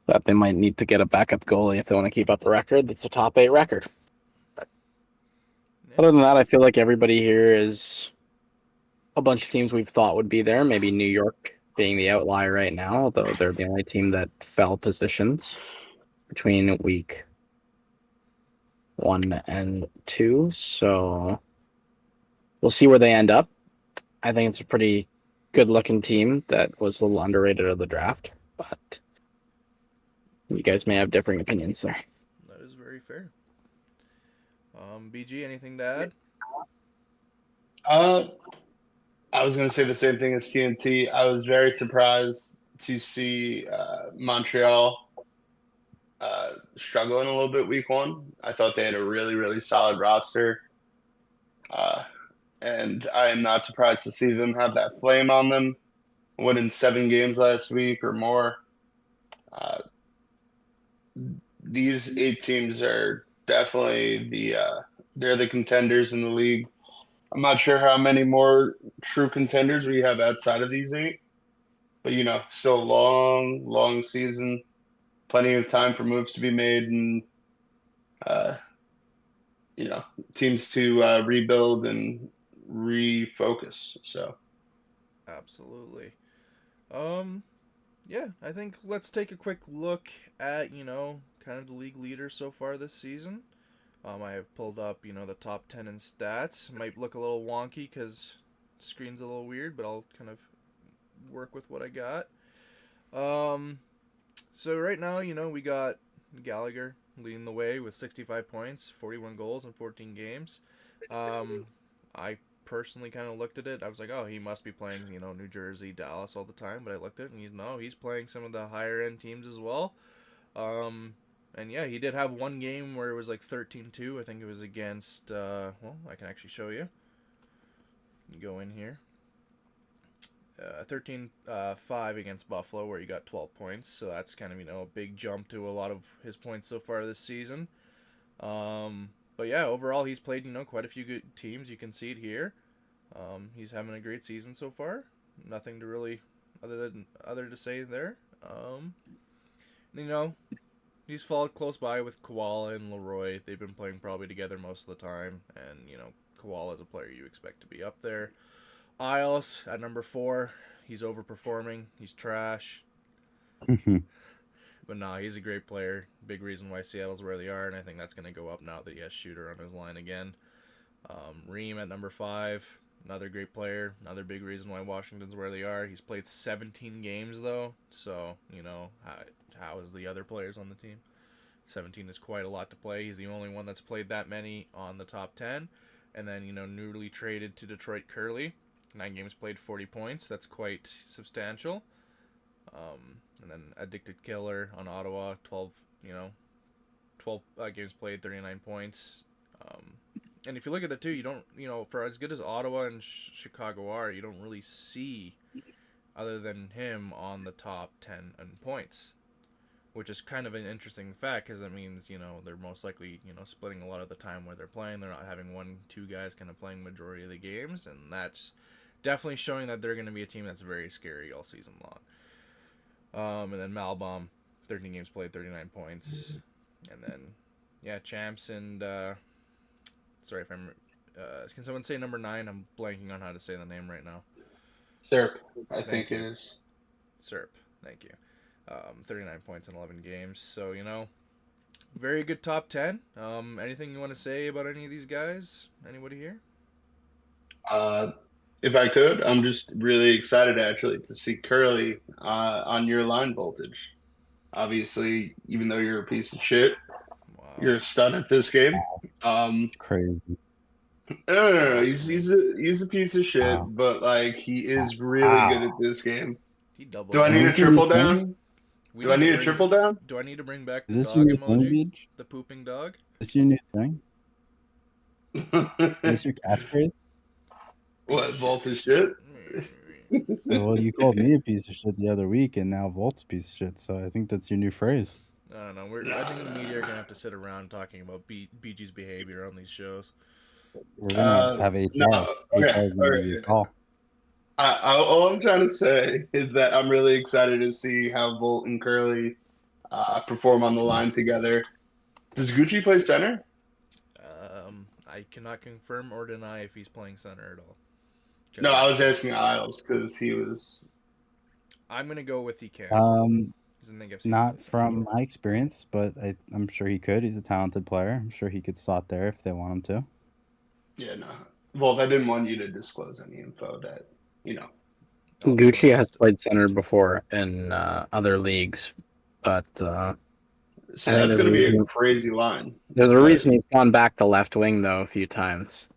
Speaker 4: That they might need to get a backup goalie if they want to keep up the record. That's a top 8 record.
Speaker 1: Yeah.
Speaker 4: Other than that, I feel like everybody here is a bunch of teams we've thought would be there. Maybe New York being the outlier right now, although they're the only team that fell positions between week 1 and 2. So we'll see where they end up. I think it's a pretty good-looking team that was a little underrated of the draft, but you guys may have differing opinions there.
Speaker 1: That is very fair. BG, anything to add?
Speaker 2: Uh, I was going to say the same thing as TNT. I was very surprised to see Montreal struggling a little bit week 1. I thought they had a really, really solid roster. And I am not surprised to see them have that flame on them, winning 7 games last week or more. These 8 teams are definitely they're the contenders in the league. I'm not sure how many more true contenders we have outside of these 8, but still a long, long season, plenty of time for moves to be made, and uh, teams to rebuild and refocus. So
Speaker 1: Absolutely. Um, yeah, I think let's take a quick look at kind of the league leaders so far this season. I have pulled up, the top 10 in stats. Might look a little wonky because screen's a little weird, but I'll kind of work with what I got. Um, so right now, we got Gallagher leading the way with 65 points, 41 goals in 14 games. I personally kind of looked at it. I was like, oh, he must be playing, New Jersey, Dallas all the time. But I looked at it and he's playing some of the higher end teams as well. And yeah, he did have one game where it was like 13-2. I think it was against, I can actually show you. You go in here. 13-5 against Buffalo, where he got 12 points. So that's kind of, a big jump to a lot of his points so far this season. But yeah, overall, he's played, quite a few good teams. You can see it here. He's having a great season so far. Nothing to really other to say there. You know, he's followed close by with Koala and Leroy. They've been playing probably together most of the time, and Koala is a player you expect to be up there. Isles at number 4. He's overperforming. He's trash. But nah, he's a great player. Big reason why Seattle's where they are, and I think that's going to go up now that he has Shooter on his line again. Ream at number 5. Another great player. Another big reason why Washington's where they are. He's played 17 games, though. So, how is the other players on the team? 17 is quite a lot to play. He's the only one that's played that many on the top 10. And then, newly traded to Detroit Curly. 9 games played, 40 points. That's quite substantial. And then Addicted Killer on Ottawa, 12 games played, 39 points. And if you look at the two, you don't, for as good as Ottawa and Chicago are, you don't really see other than him on the top 10 in points, which is kind of an interesting fact because it means, they're most likely, splitting a lot of the time where they're playing. They're not having 1-2 guys kind of playing majority of the games, and that's definitely showing that they're going to be a team that's very scary all season long. And then Malbom, 13 games played, 39 points. And then, yeah, Champs and, sorry if I'm, can someone say number 9? I'm blanking on how to say the name right now.
Speaker 2: Sir, I
Speaker 1: Thank
Speaker 2: think
Speaker 1: you.
Speaker 2: it is.
Speaker 1: Serp, thank you. 39 points in 11 games. So, very good top 10. Anything you want to say about any of these guys? Anybody here?
Speaker 2: If I could, I'm just really excited actually to see Curly on your line voltage. Obviously, even though you're a piece of shit,
Speaker 1: Wow.
Speaker 2: you're a stud at this game.
Speaker 3: Crazy.
Speaker 2: No. He's a piece of shit,
Speaker 3: Wow.
Speaker 2: but like he is really good at this game.
Speaker 1: He doubled
Speaker 2: Do I
Speaker 1: down.
Speaker 2: need a
Speaker 3: Is this your new
Speaker 2: triple
Speaker 3: thing?
Speaker 2: down? Do I need a triple down?
Speaker 1: Do I need to bring back
Speaker 3: Is
Speaker 1: the
Speaker 3: this your
Speaker 1: dog
Speaker 3: new thing,
Speaker 1: emoji?
Speaker 3: Beach?
Speaker 1: The pooping dog?
Speaker 3: Is this your new thing? Is this your catchphrase?
Speaker 2: What, voltage
Speaker 1: Piece of
Speaker 2: shit?
Speaker 3: Well, you called me a piece of shit the other week, and now Volt's a piece of shit. So I think that's your new phrase.
Speaker 1: I don't know. I think the media are gonna have to sit around talking about BG's behavior on these shows.
Speaker 3: We're gonna have HR.
Speaker 2: No, okay,
Speaker 3: HR is gonna give you a call.
Speaker 2: all I'm trying to say is that I'm really excited to see how Volt and Curly perform on the line together. Does Gucci play center?
Speaker 1: I cannot confirm or deny if he's playing center at all.
Speaker 2: No, I was asking Isles because he was.
Speaker 1: I'm gonna go with he can.
Speaker 3: Not from my experience, but I'm sure he could. He's a talented player. I'm sure he could slot there if they want him to.
Speaker 2: Yeah, no. Volt, I didn't want you to disclose any info that,
Speaker 4: Gucci has played center before in other leagues, but
Speaker 2: so that's going to be a crazy line.
Speaker 4: There's a reason he's gone back to left wing though a few times.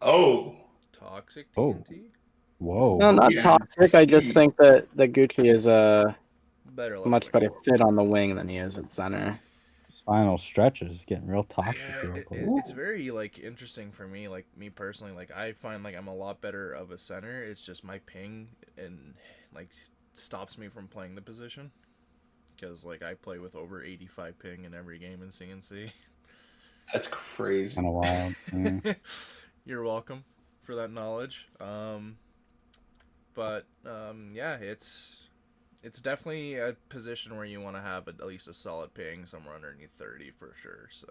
Speaker 2: Oh,
Speaker 1: toxic TNT.
Speaker 3: Whoa.
Speaker 4: No, not toxic. I just think that Gucci is a much better fit on the wing than he is at center.
Speaker 3: This final stretch is getting real toxic here.
Speaker 1: It's very interesting for me, me personally. I find I'm a lot better of a center. It's just my ping and stops me from playing the position because I play with over 85 ping in every game in CNC.
Speaker 2: That's crazy.
Speaker 3: Kind of wild. Yeah.
Speaker 1: You're welcome for that knowledge. But yeah, it's definitely a position where you want to have at least a solid ping somewhere underneath 30 for sure. So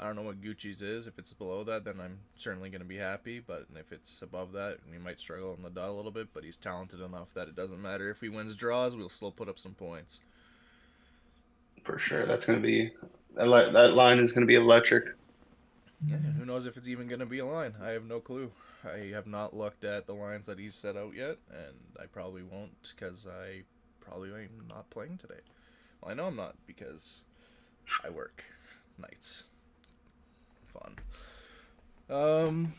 Speaker 1: I don't know what Gucci's is. If it's below that, then I'm certainly going to be happy. But if it's above that, we might struggle on the dot a little bit. But he's talented enough that it doesn't matter if he wins draws, we'll still put up some points.
Speaker 2: For sure. That's going to be That line is going to be electric.
Speaker 1: Yeah, and who knows if it's even going to be a line? I have no clue. I have not looked at the lines that he's set out yet, and I probably won't because I probably am not playing today. Well, I know I'm not because I work nights. Fun. Um,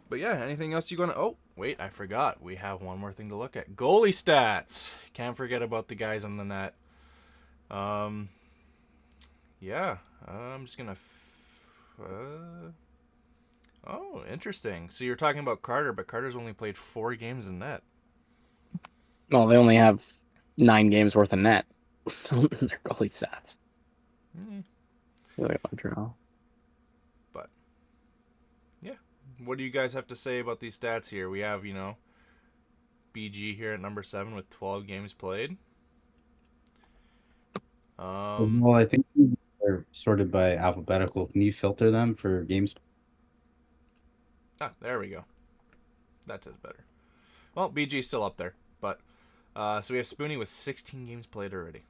Speaker 1: but yeah, anything else you gonna? Oh, wait, I forgot. We have one more thing to look at. Goalie stats. Can't forget about the guys on the net. Um, yeah, I'm just gonna. Oh, interesting. So you're talking about Carter, but Carter's only played 4 games in net.
Speaker 4: Well, they only have 9 games worth of net. Their goalie stats.
Speaker 1: Mm,
Speaker 4: Really Montreal.
Speaker 1: but yeah, what do you guys have to say about these stats here? We have, BG here at number 7 with 12 games played.
Speaker 3: Well, I think they're sorted by alphabetical. Can you filter them for games?
Speaker 1: There we go. That does better. Well, BG's still up there, but so we have Spoonie with 16 games played already,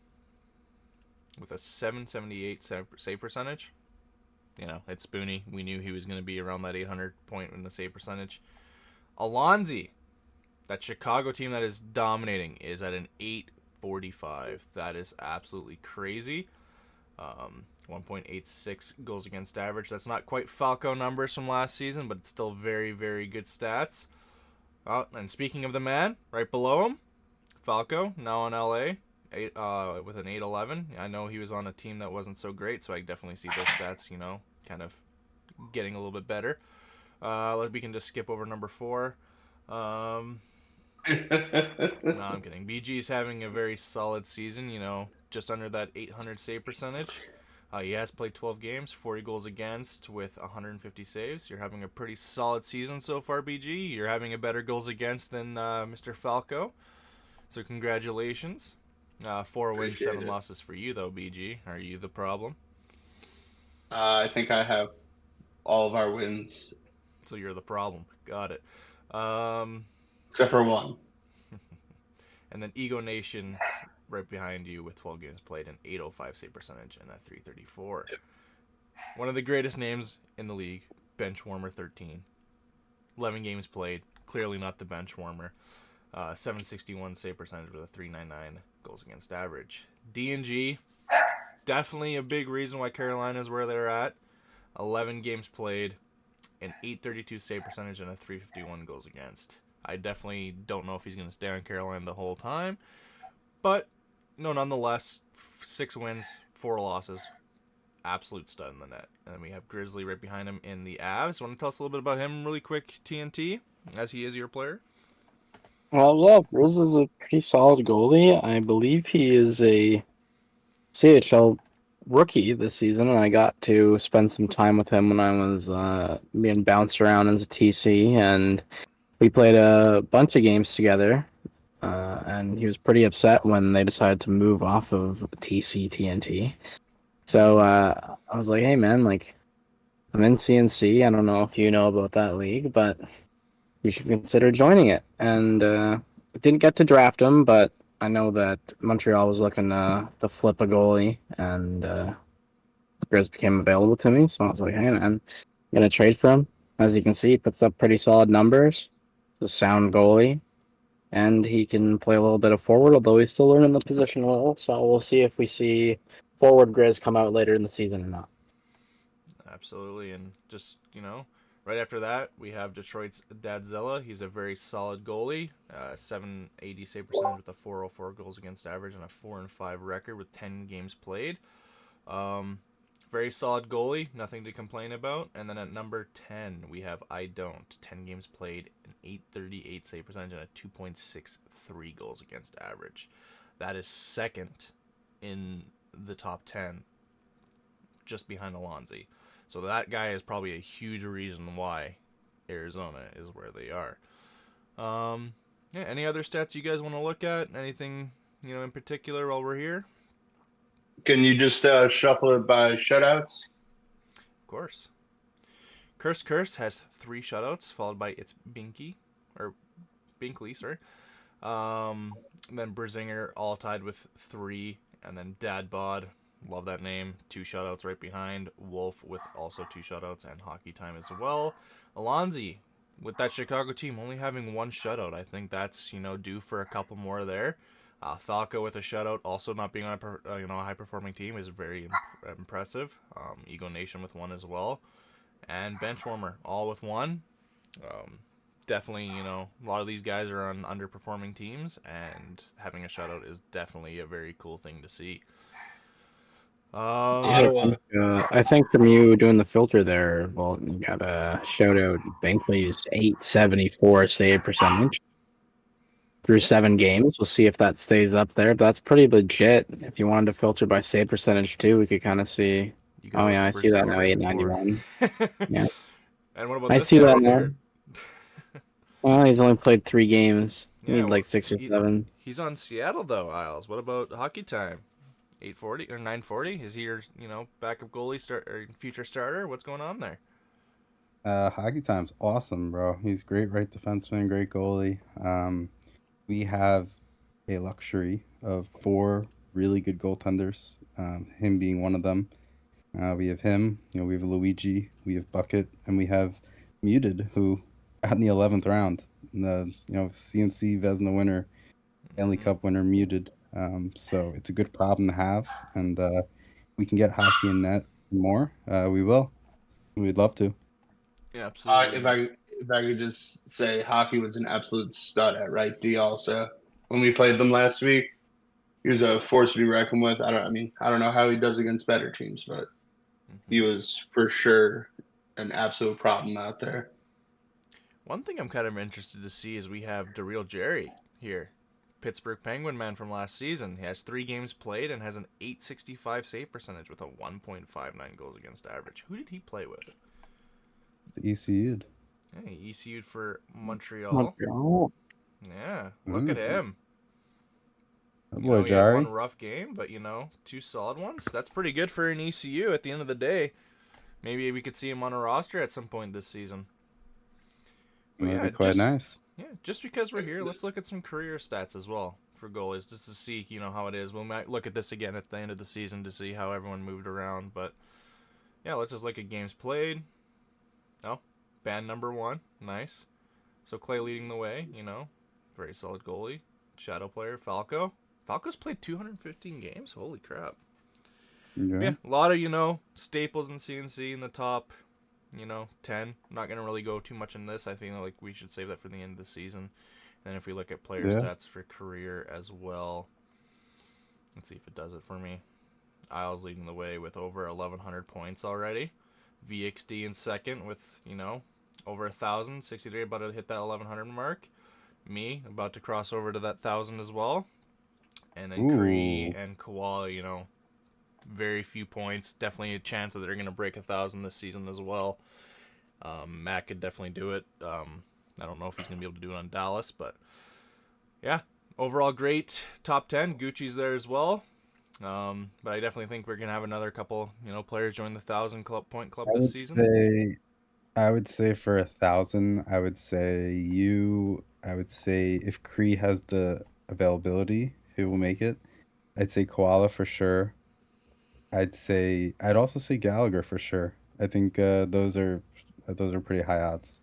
Speaker 1: with a 778 save percentage. It's Spoonie. We knew he was going to be around that 800 point in the save percentage. Alonzi, that Chicago team that is dominating, is at an 845. That is absolutely crazy. 1.86 goals against average. That's not quite Falco numbers from last season, but it's still very, very good stats. Oh, and speaking of the man, right below him, Falco, now on LA, with an 811. I know he was on a team that wasn't so great, so I definitely see those stats, kind of getting a little bit better. We can just skip over number 4. No, I'm kidding. BG's having a very solid season, just under that 800 save percentage. He has played 12 games, 40 goals against with 150 saves. You're having a pretty solid season so far, BG. You're having a better goals against than Mr. Falco. So congratulations. 4 wins,
Speaker 2: Appreciate
Speaker 1: 7
Speaker 2: it.
Speaker 1: losses for you, though, BG. Are you the problem?
Speaker 2: I think I have all of our wins
Speaker 1: So you're the problem. Got it. Um,
Speaker 2: except for one.
Speaker 1: and then Ego Nation right behind you with 12 games played, an 805 save percentage, and a 334. One of the greatest names in the league, bench warmer 13. 11 games played, clearly not the bench warmer. 761 save percentage with a 399 goals against average. D&G, definitely a big reason why Carolina's where they're at. 11 games played, an 832 save percentage, and a 351 goals against. I definitely don't know if he's going to stay on Carolina the whole time, but nonetheless, 6 wins, 4 losses, absolute stud in the net. And then we have Grizzly right behind him in the Avs. Want to tell us a little bit about him really quick, TNT, as he is your player?
Speaker 4: Well, yeah, Rose is a pretty solid goalie. I believe he is a CHL rookie this season, and I got to spend some time with him when I was being bounced around as a TC, and we played a bunch of games together. And he was pretty upset when they decided to move off of TC TNT. So I was like, "Hey, man, like I'm in CNC. I don't know if you know about that league, but you should consider joining it." And didn't get to draft him, but I know that Montreal was looking to flip a goalie, and Grizz became available to me. So I was like, "Hey, man, I'm gonna trade for him." As you can see, he puts up pretty solid numbers. He's a sound goalie, and he can play a little bit of forward, although he's still learning the position well. So we'll see if we see forward Grizz come out later in the season or not.
Speaker 1: Absolutely. And just, right after that, we have Detroit's Dadzilla. He's a very solid goalie. 780 save percentage with a 404 goals against average and a 4-5 record with 10 games played. Very solid goalie, nothing to complain about. And then at number 10, we have I Don't. 10 games played, an 838 save percentage, and a 2.63 goals against average. That is second in the top 10, just behind Alonzi. So that guy is probably a huge reason why Arizona is where they are. Yeah, any other stats you guys want to look at? Anything, in particular while we're here?
Speaker 2: Can you just shuffle it by shutouts?
Speaker 1: Of course. Cursed has 3 shutouts, followed by its Binkley, sorry. Then Brzinger all tied with 3, and then Dad Bod Love that name. 2 shutouts right behind. Wolf with also 2 shutouts and Hockey Time as well. Alonzi with that Chicago team only having 1 shutout. I think that's, due for a couple more there. Falco with a shutout, also not being on a high performing team, is very impressive. Ego Nation with 1 as well, and Benchwarmer all with 1. Definitely, a lot of these guys are on underperforming teams, and having a shutout is definitely a very cool thing to see.
Speaker 2: Ottawa.
Speaker 4: I think from you doing the filter there, Vault, you got a shout out Bankley's 874 save percentage through 7 games. We'll see if that stays up there, but that's pretty legit. If you wanted to filter by save percentage too, we could kind of see.
Speaker 1: You could
Speaker 4: Oh
Speaker 1: have
Speaker 4: yeah,
Speaker 1: a
Speaker 4: I see
Speaker 1: Brazil
Speaker 4: that now,
Speaker 1: right before.
Speaker 4: 891. Yeah,
Speaker 1: And what about
Speaker 4: I
Speaker 1: this
Speaker 4: see
Speaker 1: guy
Speaker 4: that
Speaker 1: right
Speaker 4: now.
Speaker 1: here?
Speaker 4: Well, he's only played 3 games. You
Speaker 1: Yeah,
Speaker 4: need
Speaker 1: well,
Speaker 4: like 6 or 7.
Speaker 1: he's on Seattle though, Isles. What about Hockey Time? 840 or 940? Is he your, backup goalie or future starter? What's going on there?
Speaker 3: Hockey Time's awesome, bro. He's great right defenseman, great goalie. We have a luxury of 4 really good goaltenders, him being one of them. We have him, we have Luigi, we have Bucket, and we have Muted, who got in the 11th round. And the CNC Vezina winner, Stanley Cup winner, Muted. So it's a good problem to have, and we can get hockey in net more. We will. We'd love to.
Speaker 1: Yeah, absolutely.
Speaker 2: If I could just say, hockey was an absolute stud at right D. Also, when we played them last week, he was a force to be reckoned with. I don't know how he does against better teams, but he was for sure an absolute problem out there.
Speaker 1: One thing I'm kind of interested to see is we have DeReal Jerry here. Pittsburgh Penguin man from last season. He has 3 games played and has an 865 save percentage with a 1.59 goals against average. Who did he play with?
Speaker 3: The ECU'd.
Speaker 1: Yeah, he ECU'd for Montreal.
Speaker 4: Montreal.
Speaker 1: Yeah, look at him.
Speaker 3: Oh boy,
Speaker 1: He had 1
Speaker 3: Jari.
Speaker 1: rough game, but 2 solid ones. That's pretty good for an ECU at the end of the day. Maybe we could see him on a roster at some point this season. But
Speaker 3: That'd
Speaker 1: yeah,
Speaker 3: be quite nice.
Speaker 1: just because we're here, let's look at some career stats as well for goalies, just to see how it is. We might look at this again at the end of the season to see how everyone moved around. But yeah, let's just look at games played. Oh, band number 1, nice. So Clay leading the way, very solid goalie. Shadow player Falco. Falco's played 215 games. Holy crap.
Speaker 3: Yeah.
Speaker 1: A lot of, staples in CNC in the top, 10. I'm not going to really go too much in this. I think like we should save that for the end of the season. And then if we look at player stats for career as well, let's see if it does it for me. Isles leading the way with over 1,100 points already. VXD in second with, over 1,000. 63 about to hit that 1,100 mark. Me about to cross over to that 1,000 as well. And then Cree and Koala, very few points. Definitely a chance that they're going to break 1,000 this season as well. Matt could definitely do it. I don't know if he's going to be able to do it on Dallas, but yeah, overall great top 10. Gucci's there as well. But I definitely think we're going to have another couple, players join the 1,000 point club this season.
Speaker 3: I would say for 1,000, I would say if Cree has the availability, who will make it. I'd say Koala for sure. I'd also say Gallagher for sure. I think those are pretty high odds.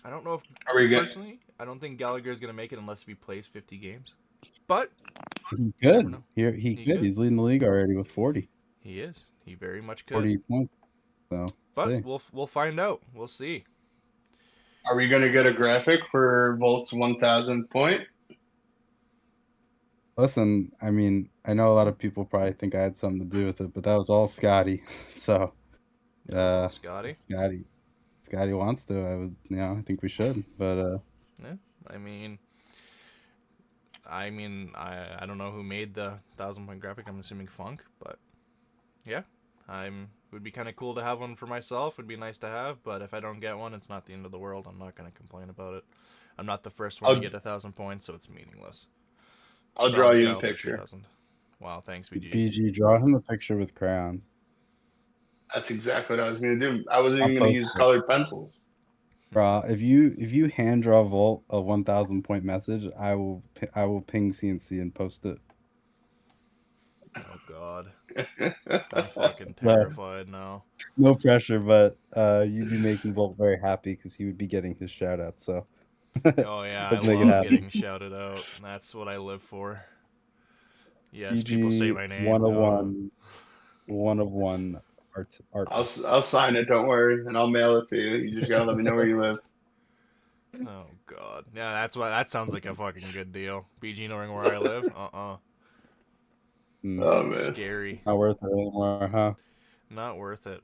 Speaker 1: I don't know if
Speaker 2: Are we good?
Speaker 1: personally, I don't think Gallagher is going to make it unless he plays 50 games. But
Speaker 3: He
Speaker 1: never
Speaker 3: could.
Speaker 1: know.
Speaker 3: He could.
Speaker 1: could.
Speaker 3: He's leading the league already with 40.
Speaker 1: He is. He very much could.
Speaker 3: 40 points. So,
Speaker 1: But
Speaker 3: see.
Speaker 1: we'll find out. We'll see.
Speaker 2: Are we going to get a graphic for Volt's 1,000 point?
Speaker 3: Listen, I mean, I know a lot of people probably think I had something to do with it, but that was all Scotty. So,
Speaker 1: That was all Scotty.
Speaker 3: Scotty wants to. I think we should. But
Speaker 1: yeah, I don't know who made the 1,000 point graphic. I'm assuming Funk, but yeah, would be kind of cool to have one for myself. Would be nice to have, but if I don't get one, it's not the end of the world. I'm not gonna complain about it. I'm not the first one to get 1,000 points, so it's meaningless.
Speaker 2: I'll draw you a picture.
Speaker 1: Wow, thanks, BG.
Speaker 3: BG, draw him a picture with crayons.
Speaker 2: That's exactly what I was going to do. I wasn't even going to use colored pencils.
Speaker 3: Bro, if you hand draw Volt a 1,000 point message, I will ping CNC and post it.
Speaker 1: Oh God, I'm fucking
Speaker 3: So,
Speaker 1: terrified now.
Speaker 3: no pressure, but you'd be making Volt very happy because he would be getting his shout out. So
Speaker 1: Oh yeah, I
Speaker 3: let's make it
Speaker 1: love
Speaker 3: happen.
Speaker 1: getting shouted out. That's what I live for. Yes, people say
Speaker 3: BG
Speaker 1: my name.
Speaker 3: 101, 101
Speaker 2: I'll
Speaker 3: artist.
Speaker 2: I'll sign it. Don't worry, and I'll mail it to you. You just gotta let me know where you live.
Speaker 1: Oh God, yeah, that sounds like a fucking good deal. BG knowing where I live.
Speaker 3: Mm,
Speaker 2: Oh man.
Speaker 1: Scary.
Speaker 3: not worth it anymore, huh?
Speaker 1: Not worth it.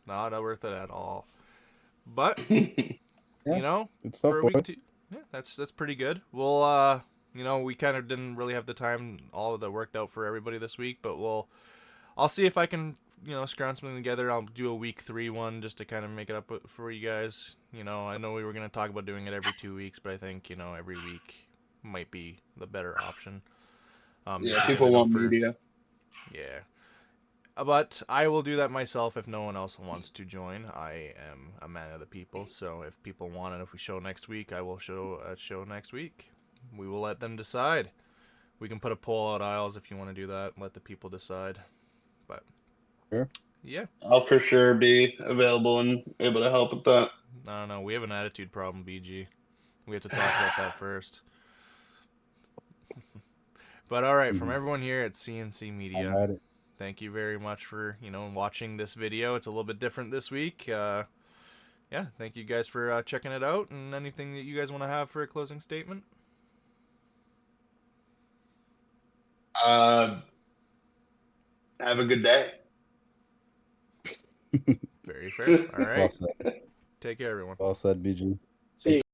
Speaker 1: Not worth it at all. But
Speaker 3: Yeah,
Speaker 1: you know,
Speaker 3: good
Speaker 1: for
Speaker 3: stuff,
Speaker 1: a week,
Speaker 3: boys.
Speaker 1: yeah, that's pretty good. We'll we kind of didn't really have the time all that worked out for everybody this week, but I'll see if I can scrounge something together. I'll do a week 3 one just to kind of make it up for you guys. I know we were gonna talk about doing it every 2 weeks, but I think every week might be the better option.
Speaker 2: Yeah,
Speaker 1: Just because I
Speaker 2: people
Speaker 1: know
Speaker 2: want
Speaker 1: for
Speaker 2: media.
Speaker 1: yeah. But I will do that myself if no one else wants to join. I am a man of the people, so if people want it, if we show next week, I will show a show next week. We will let them decide. We can put a poll out, Isles, if you want to do that. Let the people decide. But
Speaker 3: Sure.
Speaker 1: yeah,
Speaker 2: I'll for sure be available and able to help with that.
Speaker 1: I don't know. We have an attitude problem, BG. We have to talk about that first. But all right, from
Speaker 3: Mhm.
Speaker 1: everyone here at CNC
Speaker 3: I'm
Speaker 1: Media,
Speaker 3: at it.
Speaker 1: thank you very much for watching this video. It's a little bit different this week. Yeah, thank you guys for checking it out. And anything that you guys want to have for a closing statement?
Speaker 2: Uh, have a good day.
Speaker 1: Very fair. All
Speaker 3: Well
Speaker 1: right.
Speaker 3: said.
Speaker 1: Take care, everyone.
Speaker 3: Well said, BG.
Speaker 4: See